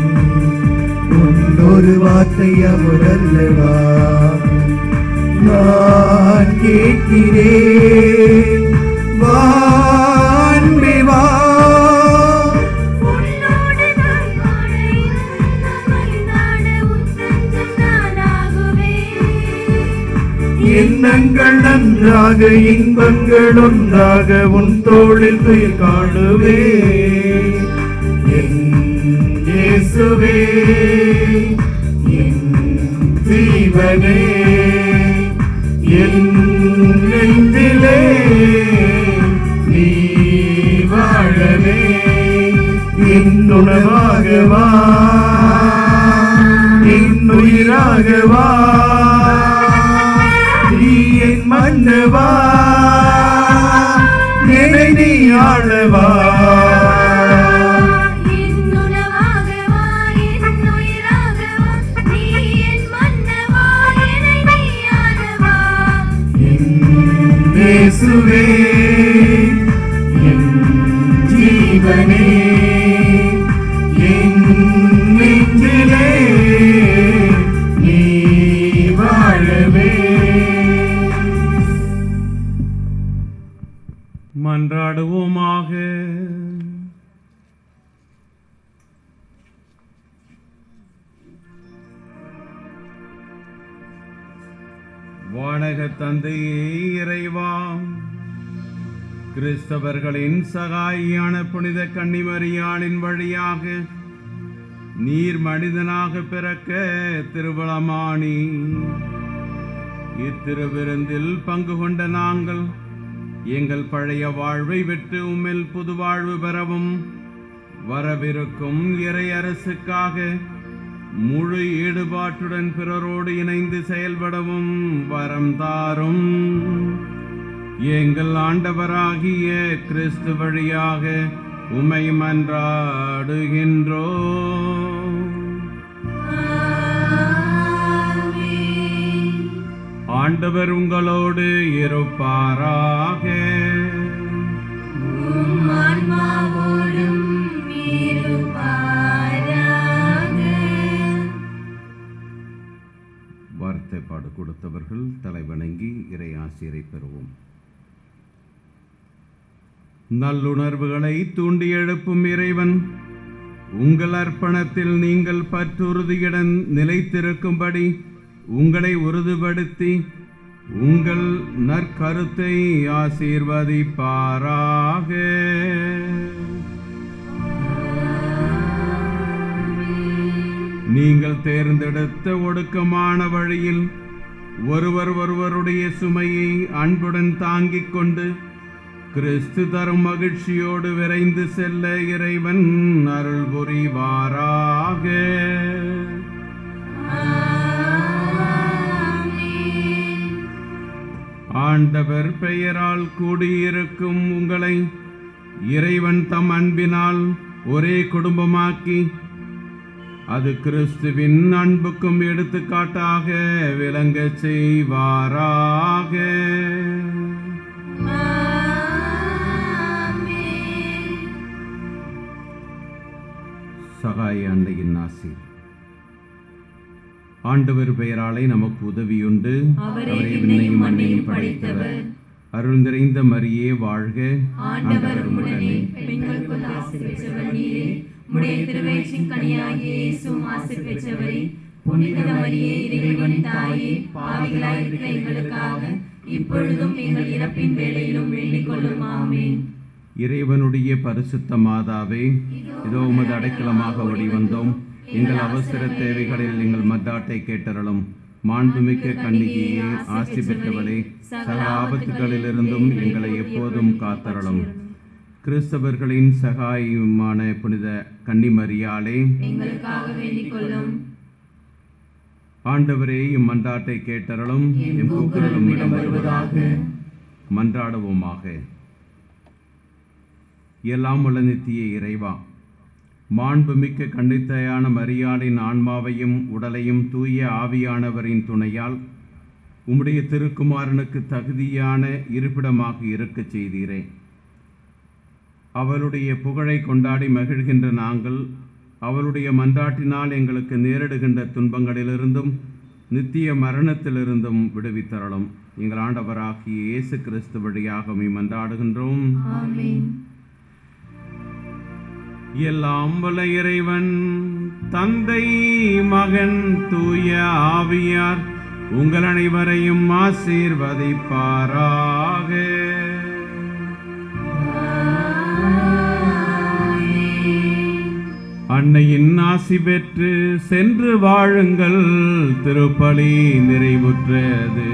உன்னொரு வார்த்தை அமுதல்லவா நான் கேட்கிறேன் வான்பே வா எண்ணங்கள் நன்றாக இன்பங்கள் ஒன்றாக உன் தோளில் துயில் காணுவே. இயேசுவே என் ஜீவனே என் நெஞ்சிலே நீ வாழவே. என் உணவாக வா என் உயிராக வா நீ என் மன்னவா என்னை நீ ஆளவா. இயேசுவே என் ஜீவனே என் நெஞ்சிலே நீ வாழவே. மன்றாடுவோமாக. வானக தந்தையே இறைவா, கிறிஸ்தவர்களின் சகாயியான புனித கன்னிமரியாளின் வழியாக நீர் மனிதனாக பிறக்க திருவளமானி இத்திருவிருந்தில் பங்கு கொண்ட நாங்கள் எங்கள் பழைய வாழ்வை விட்டு உம்மில் புது வாழ்வு பெறவும் வரவிருக்கும் இறை அரசுக்காக முழு ஈடுபாட்டுடன் பிறரோடு இணைந்து செயல்படவும் வரம் தாரும். எங்கள் ஆண்டவராகிய கிறிஸ்து வழியாக உம்மை மன்றாடுகின்றோம். ஆண்டவர் உங்களோடு இருப்பாராக. வார்த்தைப்பாடு கொடுத்தவர்கள் தலைவணங்கி இறை ஆசிரை பெறுவோம். நல்லுணர்வுகளை தூண்டி எழுப்பும் இறைவன் உங்கள் அர்ப்பணத்தில் நீங்கள் பற்றுறுதியுடன் நிலைத்திருக்கும்படி உங்களை உறுதிப்படுத்தி உங்கள் நற்கருத்தை ஆசீர்வதிப்பாராக. நீங்கள் தேர்ந்தெடுத்த ஒடுக்கமான வழியில் ஒருவருடைய சுமையை அன்புடன் தாங்கிக் கொண்டு கிறிஸ்து தரும் மகிழ்ச்சியோடு விரைந்து செல்ல இறைவன் அருள் புரிவாராக. ஆண்டவர் பெயரால் கூடியிருக்கும் உங்களை இறைவன் தம் அன்பினால் ஒரே குடும்பமாக்கி அது கிறிஸ்துவின் அன்புக்கும் எடுத்துக்காட்டாக விளங்க செய்வாராக. சகாய அன்னையின் ஆசி. ஆண்டவர் பெயராலே நமக்கு உதவியுண்டு. அவரே விண்ணையும் மண்ணையும் படைத்தவர். அருள் நிறைந்த மரியே வாழ்க. ஆண்டவர் உம்முடனே பெண்களுக்குள் ஆசி பெற்றவர் நீரே. உம்முடைய திருவயிற்றின் கனியாகிய இயேசுவும் ஆசி பெற்றவரே. புனித மரியே இறைவனின் தாயே, பாவிகளாய் இருக்கிற எங்களுக்காக இப்பொழுதும் எங்கள் இறப்பின் வேளையிலும் வேண்டிக் கொள்ளும். ஆமென். இறைவனுடைய பரிசுத்த மாதாவே, இதோ உமது அடைக்கலமாக ஓடி வந்தோம். எங்கள் அவசர தேவைகளில் எங்கள் மன்றாட்டை கேட்டருளும். மாண்புமிக்க கன்னிகையே, ஆசி பெற்றவளே, சகல ஆபத்துகளிலிருந்தும் எங்களை எப்போதும் காத்தருளும். கிறிஸ்தவர்களின் சகாயமான புனித கன்னிமரியாளே, எங்களுக்காக வேண்டிக் கொள்ளும். ஆண்டவரே, இம்மன்றாட்டை கேட்டருளும். எம் கூக்குரலும் இடம் வருவதாக. மன்றாடுவோமாக. எல்லாம் உள்ள நித்திய இறைவா, மாண்புமிக்க கன்னித்தாயான மரியாளின் ஆன்மாவையும் உடலையும் தூய ஆவியானவரின் துணையால் உம்முடைய திருக்குமாரனுக்கு தகுதியான இருப்பிடமாக இருக்கச் செய்தீரே. அவளுடைய புகழை கொண்டாடி மகிழ்கின்ற நாங்கள் அவளுடைய மன்றாட்டினால் எங்களுக்கு நேரிடுகின்ற துன்பங்களிலிருந்தும் நித்திய மரணத்திலிருந்தும் விடுவித்தரலும். எங்கள் ஆண்டவராகிய இயேசு கிறிஸ்து வழியாக மன்றாடுகின்றோம். எல்லாம் வல்ல இறைவன் தந்தை, மகன், தூய ஆவியார் உங்கள் அனைவரையும் ஆசீர்வதிப்பாராக. அன்னையின் ஆசி பெற்று சென்று வாழுங்கள். திருப்பலி நிறைவுற்றது.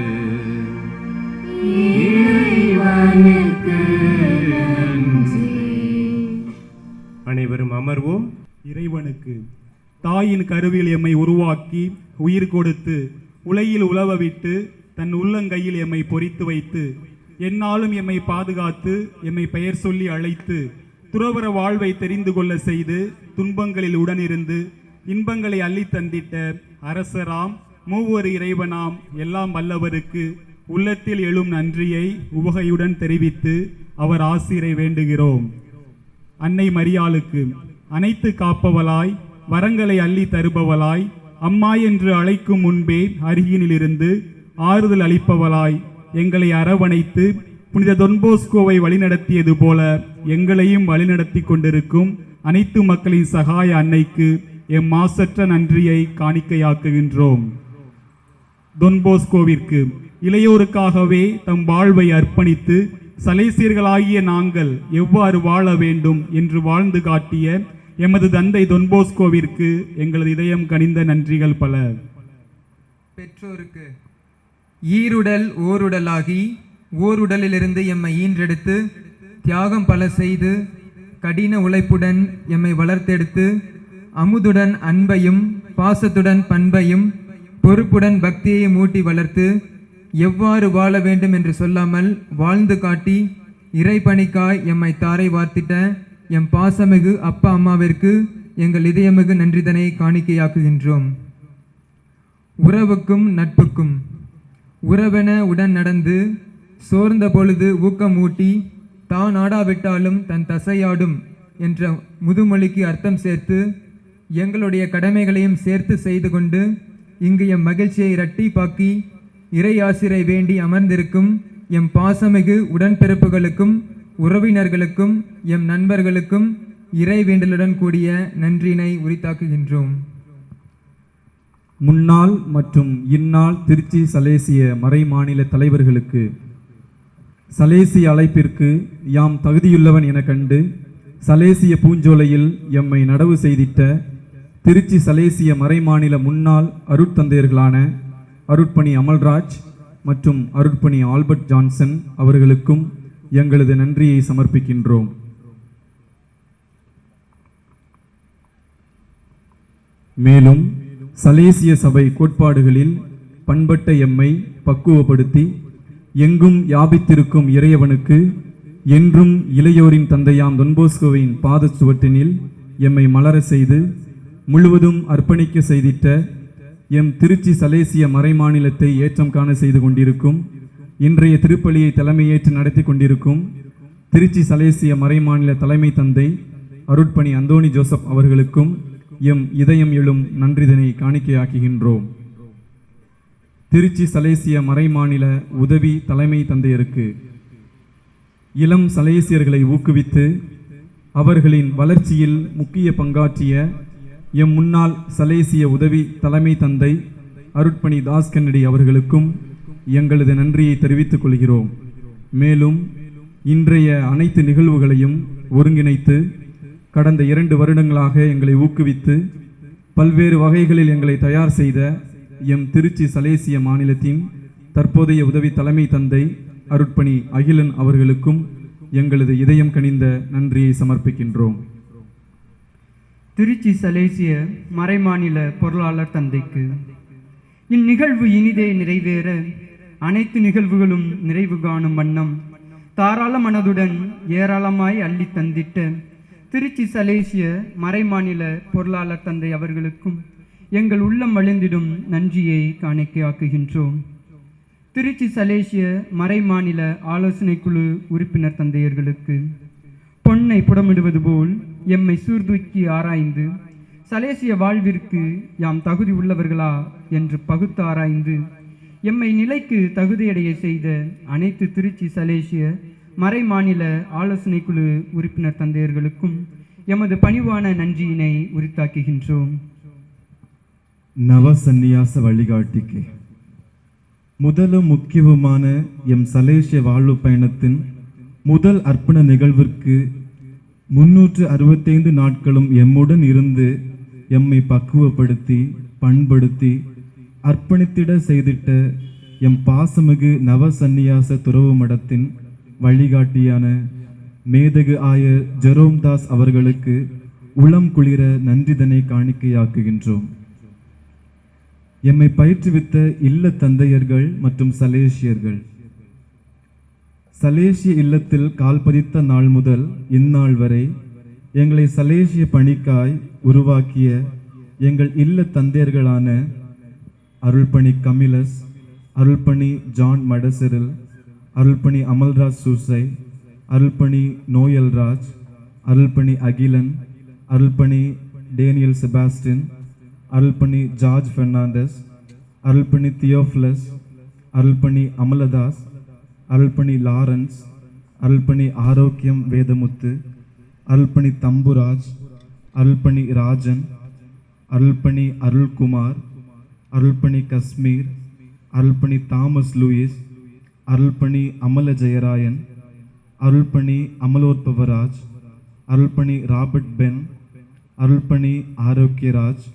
அனைவரும் அமர்வோம். இறைவனுக்கு தாயின் கருவில் எம்மை உருவாக்கி உயிர் கொடுத்து உலகில் உலவவிட்டு தன் உள்ளங்கையில் எம்மை பொறித்து வைத்து எந்நாளும் எம்மை பாதுகாத்து எம்மை பெயர் சொல்லி அழைத்து துறவற வாழ்வை தெரிந்து கொள்ள செய்து துன்பங்களில் உடனிருந்து இன்பங்களை அள்ளி தந்திட்ட அரசராம் மூவொரு இறைவனாம் எல்லாம் வல்லவருக்கு உள்ளத்தில் எழும் நன்றியை உவகையுடன் தெரிவித்து அவர் ஆசிரை வேண்டுகிறோம். அன்னை மரியாளுக்கு அனைத்து காப்பவளாய் வரங்களை அள்ளி தருபவளாய் அம்மா என்று அழைக்கும் முன்பே அருகினிலிருந்து ஆறுதல் அளிப்பவளாய் எங்களை அரவணைத்து புனித தொன்போஸ்கோவை வழிநடத்தியது போல எங்களையும் வழிநடத்தி கொண்டிருக்கும் அனைத்து மக்களின் சகாய அன்னைக்கு எம் மாசற்ற நன்றியை காணிக்கையாக்குகின்றோம். தொன்போஸ்கோவிற்கு இளையோருக்காகவே தம் வாழ்வை அர்ப்பணித்து சலேசியர்களாகிய நாங்கள் எவ்வாறு வாழ வேண்டும் என்று வாழ்ந்து காட்டிய எமது தந்தை தொன்போஸ்கோவிற்கு எங்களது இதயம் கனிந்த நன்றிகள் பல. பெற்றோருக்கு ஈருடல் ஓருடலாகி ஓருடலிலிருந்து எம்மை ஈன்றெடுத்து தியாகம் பல செய்து கடின உழைப்புடன் எம்மை வளர்த்தெடுத்து அமுதுடன் அன்பையும் பாசத்துடன் பண்பையும் பொறுப்புடன் பக்தியையும் ஊட்டி வளர்த்து எவ்வாறு வாழ வேண்டும் என்று சொல்லாமல் வாழ்ந்து காட்டி இறைப்பணிக்காய் எம்மை தாரை வார்த்திட்ட எம் பாசமிகு அப்பா அம்மாவிற்கு எங்கள் இதயமிகு நன்றிதனை காணிக்கையாக்குகின்றோம். உறவுக்கும் நட்புக்கும் உறவென உடன் நடந்து சோர்ந்த பொழுது ஊக்கம் ஊட்டி தான் ஆடாவிட்டாலும் தன் தசையாடும் என்ற முதுமொழிக்கு அர்த்தம் சேர்த்து எங்களுடைய கடமைகளையும் சேர்த்து செய்து கொண்டு இங்கு எம் மகிழ்ச்சியை இரட்டிப்பாக்கி இறை ஆசிரை வேண்டி அமர்ந்திருக்கும் எம் பாசமிகு உடன்பிறப்புகளுக்கும் உறவினர்களுக்கும் எம் நண்பர்களுக்கும் இறை வேண்டலுடன் கூடிய நன்றியினை உரித்தாக்குகின்றோம். முன்னாள் மற்றும் இந்நாள் திருச்சி சலேசிய மறைமாநில தலைவர்களுக்கு சலேசிய அழைப்பிற்கு யாம் தகுதியுள்ளவன் என கண்டு சலேசிய பூஞ்சோலையில் எம்மை நடவு செய்திட்ட திருச்சி சலேசிய மறைமாநில முன்னாள் அருட்தந்தையர்களான அருட்பணி அமல்ராஜ் மற்றும் அருட்பணி ஆல்பர்ட் ஜான்சன் அவர்களுக்கும் எங்களது நன்றியை சமர்ப்பிக்கின்றோம். மேலும் சலேசிய சபை கோட்பாடுகளில் பண்பட்ட எம்மை பக்குவப்படுத்தி எங்கும் யாபித்திருக்கும் இறையவனுக்கு என்றும் இளையோரின் தந்தையாம் தொன்போஸ்கோவின் பாத சுவட்டினில் எம்மை மலர செய்து முழுவதும் அர்ப்பணிக்க செய்திட்ட எம் திருச்சி சலேசிய மறைமாநிலத்தை ஏற்றம் காண செய்து கொண்டிருக்கும் இன்றைய திருப்பலியை தலைமையேற்று நடத்தி கொண்டிருக்கும் திருச்சி சலேசிய மறைமாநில தலைமை தந்தை அருட்பணி அந்தோணி ஜோசப் அவர்களுக்கும் எம் இதயம் எழும் நன்றிதனை காணிக்கையாக்குகின்றோம். திருச்சி சலேசிய மறைமாநில உதவி தலைமை தந்தையருக்கு இளம் சலேசியர்களை ஊக்குவித்து அவர்களின் வளர்ச்சியில் முக்கிய பங்காற்றிய எம் முன்னாள் சலேசிய உதவி தலைமை தந்தை அருட்பணி தாஸ் கென்னடி அவர்களுக்கும் எங்களது நன்றியை தெரிவித்துக் கொள்கிறோம். மேலும் இன்றைய அனைத்து நிகழ்வுகளையும் ஒருங்கிணைத்து கடந்த 2 வருடங்களாக எங்களை ஊக்குவித்து பல்வேறு வகைகளில் எங்களை தயார் செய்த எம் திருச்சி சலேசிய மாநிலத்தின் தற்போதைய உதவி தலைமை தந்தை அருட்பணி அகிலன் அவர்களுக்கும் எங்களது இதயம் கனிந்த நன்றியை சமர்ப்பிக்கின்றோம். திருச்சி சலேசிய மறைமாநில பொருளாளர் தந்தைக்கு இந்நிகழ்வு இனிதே நிறைவேற அனைத்து நிகழ்வுகளும் நிறைவு காணும் வண்ணம் தாராள மனதுடன் ஏராளமாய் அள்ளி தந்திட்ட திருச்சி சலேசிய மறைமாநில பொருளாளர் தந்தை அவர்களுக்கும் எங்கள் உள்ளம் வழிந்திடும் நன்றியை காணிக்கையாக்குகின்றோம். திருச்சி சலேசிய மறைமாநில ஆலோசனை குழு உறுப்பினர் தந்தையர்களுக்கு பொன்னை புடமிடுவது போல் எம்மை சூர்தூக்கி ஆராய்ந்து சலேசிய வாழ்விற்கு யாம் தகுதி உள்ளவர்களா என்று பகுத்து ஆராய்ந்து எம்மை நிலைக்கு தகுதியடைய செய்த அனைத்து திருச்சி சலேசிய மறைமாநில ஆலோசனை குழு உறுப்பினர் தந்தையர்களுக்கும் எமது பணிவான நன்றியினை உரித்தாக்குகின்றோம். நவ சந்நியாச வழிகாட்டிக்கு முதலும் முக்கியவுமான எம் சலேசிய வாழ்வு பயணத்தின் முதல் அர்ப்பண நிகழ்விற்கு 365 நாட்களும் எம்முடன் இருந்து எம்மை பக்குவப்படுத்தி பண்படுத்தி அர்ப்பணித்திட செய்திட்ட எம் பாசமிகு நவ சந்நியாச துறவு மடத்தின் வழிகாட்டியான மேதகு ஆயர் ஜெரோம் தாஸ் அவர்களுக்கு உளம் குளிர நன்றிதனை காணிக்கையாக்குகின்றோம். எம்மை பயிற்றுவித்த இல்ல தந்தையர்கள் மற்றும் சலேசியர்கள் சலேசிய இல்லத்தில் கால்பதித்த நாள் முதல் இந்நாள் வரை எங்களை சலேசிய பணிக்காய் உருவாக்கிய எங்கள் இல்ல தந்தையர்களான அருள்பணி கமிலஸ், அருள்பணி ஜான் மடசிரில், அருள்பணி அமல்ராஜ் சூசை, அருள்பணி நோயல்ராஜ், அருள்பணி அகிலன், அருள்பணி டேனியல் செபாஸ்டின், அருள்பணி ஜார்ஜ் பெர்னாண்டஸ், அருள்பணி தியோஃபிலஸ், அருள்பணி அமலதாஸ், அருள்பணி லாரன்ஸ், அருள்பணி ஆரோக்கியம் வேதமுத்து, அருள்பணி தம்புராஜ், அருள்பணி ராஜன், அருள்பணி அருள்குமார், அருள்பணி கஸ்மீர், அருள்பணி தாமஸ் லூயிஸ், அருள்பணி அமல ஜெயராயன், அருள்பணி அமலோற்பவராஜ், அருள்பணி ராபர்ட் பென், அருள்பணி ஆரோக்கியராஜ்,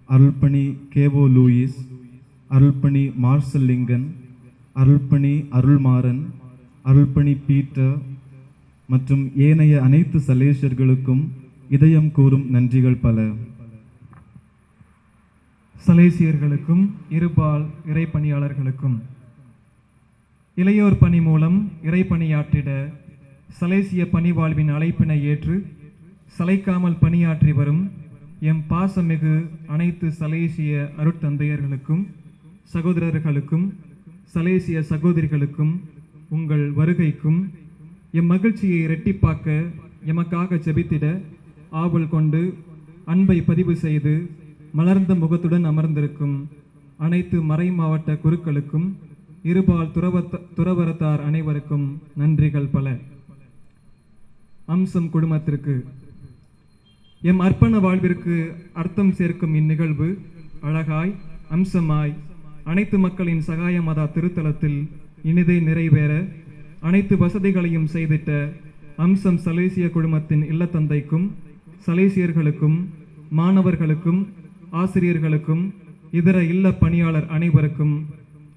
அருள்பணி கேவோ லூயிஸ், அருள்பணி மார்சல் லிங்கன், அருள்பணி அருள்மாறன், அருள்பணி பீட்டர் மற்றும் ஏனைய அனைத்து சலேசியர்களுக்கும் இதயம் கூறும் நன்றிகள் பல. சலேசியர்களுக்கும் இருபால் இறைப்பணியாளர்களுக்கும் இளையோர் பணி மூலம் இறைப்பணியாற்றிட சலேசிய பணிவாழ்வின் அழைப்பினை ஏற்று சளைக்காமல் பணியாற்றி வரும் எம் பாசமிகு அனைத்து சலேசிய அருட்தந்தையர்களுக்கும் சகோதரர்களுக்கும் சலேசிய சகோதரிகளுக்கும் உங்கள் வருகைக்கும் எம் மகிழ்ச்சியை இரட்டிப்பாக்க எமக்காக ஜெபித்திட ஆவல் கொண்டு அன்பை பதிவு செய்து மலர்ந்த முகத்துடன் அமர்ந்திருக்கும் அனைத்து மறை மாவட்ட குருக்களுக்கும் இருபால் துறவரத்தார் அனைவருக்கும் நன்றிகள் பல. அம்சம் குடும்பத்திற்கு எம் அர்ப்பண வாழ்விற்கு அர்த்தம் சேர்க்கும் இந்நிகழ்வு அழகாய் அம்சமாய் அனைத்து மக்களின் சகாயமதா திருத்தலத்தில் இனிதே நிறைவேற அனைத்து வசதிகளையும் செய்திட்ட அம்சம் சலேசிய குழுமத்தின் இல்லத்தந்தைக்கும் சலேசியர்களுக்கும் மாணவர்களுக்கும் ஆசிரியர்களுக்கும் இதர இல்ல பணியாளர் அனைவருக்கும்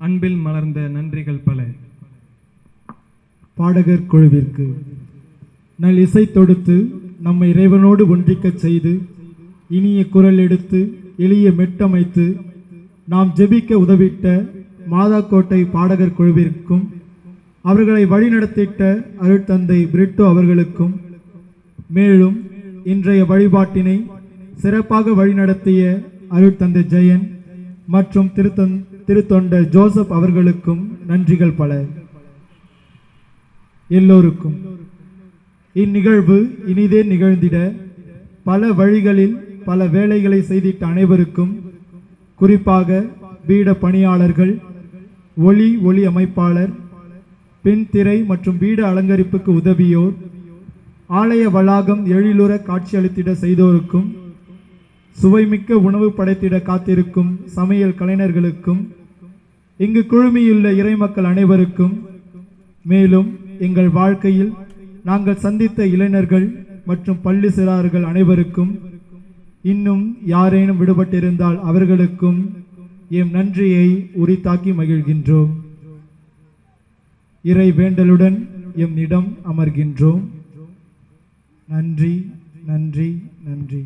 அன்பில் மலர்ந்த நன்றிகள் பல. பாடகர் குழுவிற்கு நல் இசை தொடுத்து நம்மை இறைவனோடு ஒன்றிக்கச் செய்து இனிய குரல் எடுத்து எளிய மெட்டமைத்து நாம் ஜெபிக்க உதவிட்ட மாதாக்கோட்டை பாடகர் குழுவிற்கும் அவர்களை வழிநடத்திட்ட அருட்தந்தை பிரிட்டோ அவர்களுக்கும் மேலும் இன்றைய வழிபாட்டினை சிறப்பாக வழிநடத்திய அருட்தந்தை ஜெயன் மற்றும் திருத்தொண்டர் ஜோசப் அவர்களுக்கும் நன்றிகள் பல. எல்லோருக்கும் இந்நிகழ்வு இனிதே நிகழ்ந்திட பல வழிகளில் பல வேலைகளை செய்திட்ட அனைவருக்கும், குறிப்பாக பீட பணியாளர்கள், ஒளி அமைப்பாளர், பெண் திரை மற்றும் பீட அலங்கரிப்புக்கு உதவியோர், ஆலய வளாகம் எழிலுற காட்சியளித்திட செய்தோருக்கும், சுவைமிக்க உணவு படைத்திட காத்திருக்கும் சமையல் கலைஞர்களுக்கும், இங்கு குழுமியுள்ள இறைமக்கள் அனைவருக்கும், மேலும் எங்கள் வாழ்க்கையில் நாங்கள் சந்தித்த இளைஞர்கள் மற்றும் பள்ளி சிறார்கள் அனைவருக்கும், இன்னும் யாரேனும் விடுபட்டிருந்தால் அவர்களுக்கும் எம் நன்றியை உரித்தாக்கி மகிழ்கின்றோம். இறை வேண்டலுடன் எம் இடம் அமர்கின்றோம். நன்றி, நன்றி, நன்றி.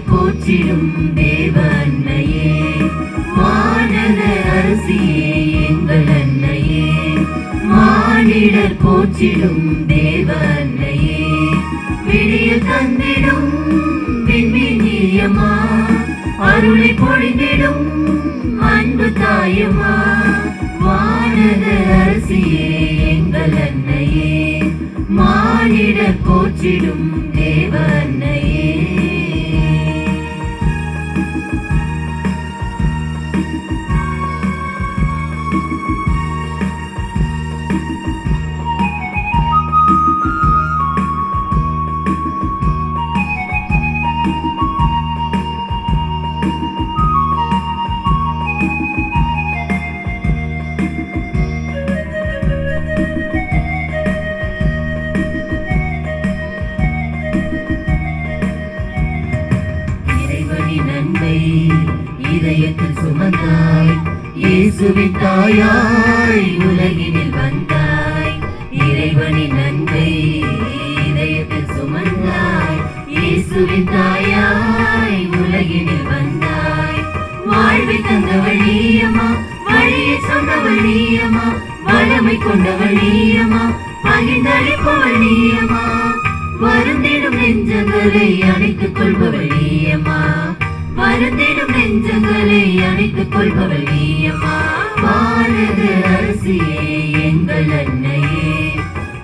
போற்றிடும் தேவ அன்னையே, வானக அரசியே எங்கள் அன்னையே, மானிடர் போற்றிடும் தேவ அன்னையே, விடிய தந்திடும் விண்மீனியம்மா, அருளை பொழிந்திடும் அன்பு தாயம்மா, வானக அரசியே எங்கள் அன்னையே, மானிடர் போற்றிடும் தேவ அன்னையே. இதயத்தில் சுமந்தாய், இயேசுவின் தாயாய் உலகினில் வந்தாய், இறைவனின் அன்பை இதயத்தில் சுமந்தாய், இயேசுவின் தாயாய் உலகினில் வந்தாய், வாழ்வை தந்த வழியம்மா, வழியை சொன்ன வழியம்மா, வளமை கொண்ட வழியம்மா, பகிர்ந்தளிப்பு வழியம்மா, வருந்திடும் நெஞ்சங்களை அணைத்துக் கொள்பவள் நீயம்மா, வருந்திடும் நெஞ்சங்களை அணைத்துக் கொள்பவள் நீயம்மா, வானக அரசியே எங்கள் அன்னையே,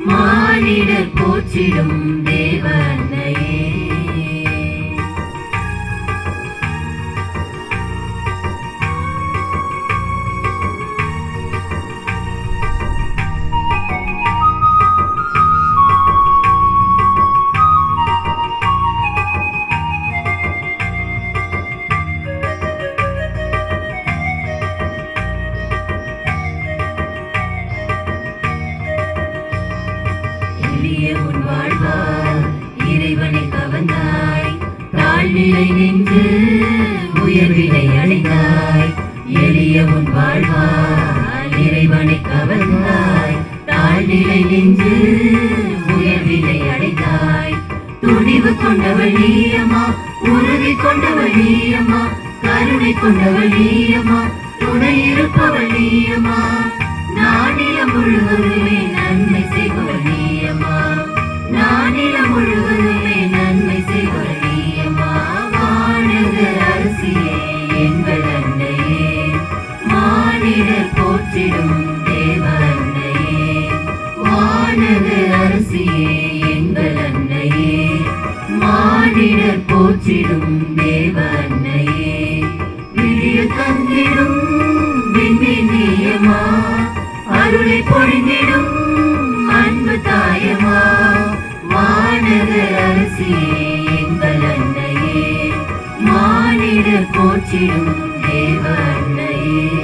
மானிடர் போற்றிடும் தேவ அன்னையே. கொண்டவள் நீயம்மா, கருணை கொண்டவள் நீயம்மா, துணை இருப்பவள் நீயம்மா, நானிலம் முழுவதுமே நன்மை செய்பவள் நீயம்மா, நானிலம் முழுவதுமே நன்மை செய்பவள் நீயம்மா. வானக அரசியே எங்கள் அன்னையே, மானிடர் போற்றிடும் தேவ அன்னையே, வானக அரசியே எங்கள் அன்னையே, மானிடர் போற்றிடும் தேவ அன்னையே, விடிய தந்திடும் விண்மீன் நீயம்மா, அருளை பொழிந்திடும் அன்பு தாயம்மா, வானக அரசியே எங்கள் அன்னையே, மானிடர் போற்றிடும் தேவ அன்னையே.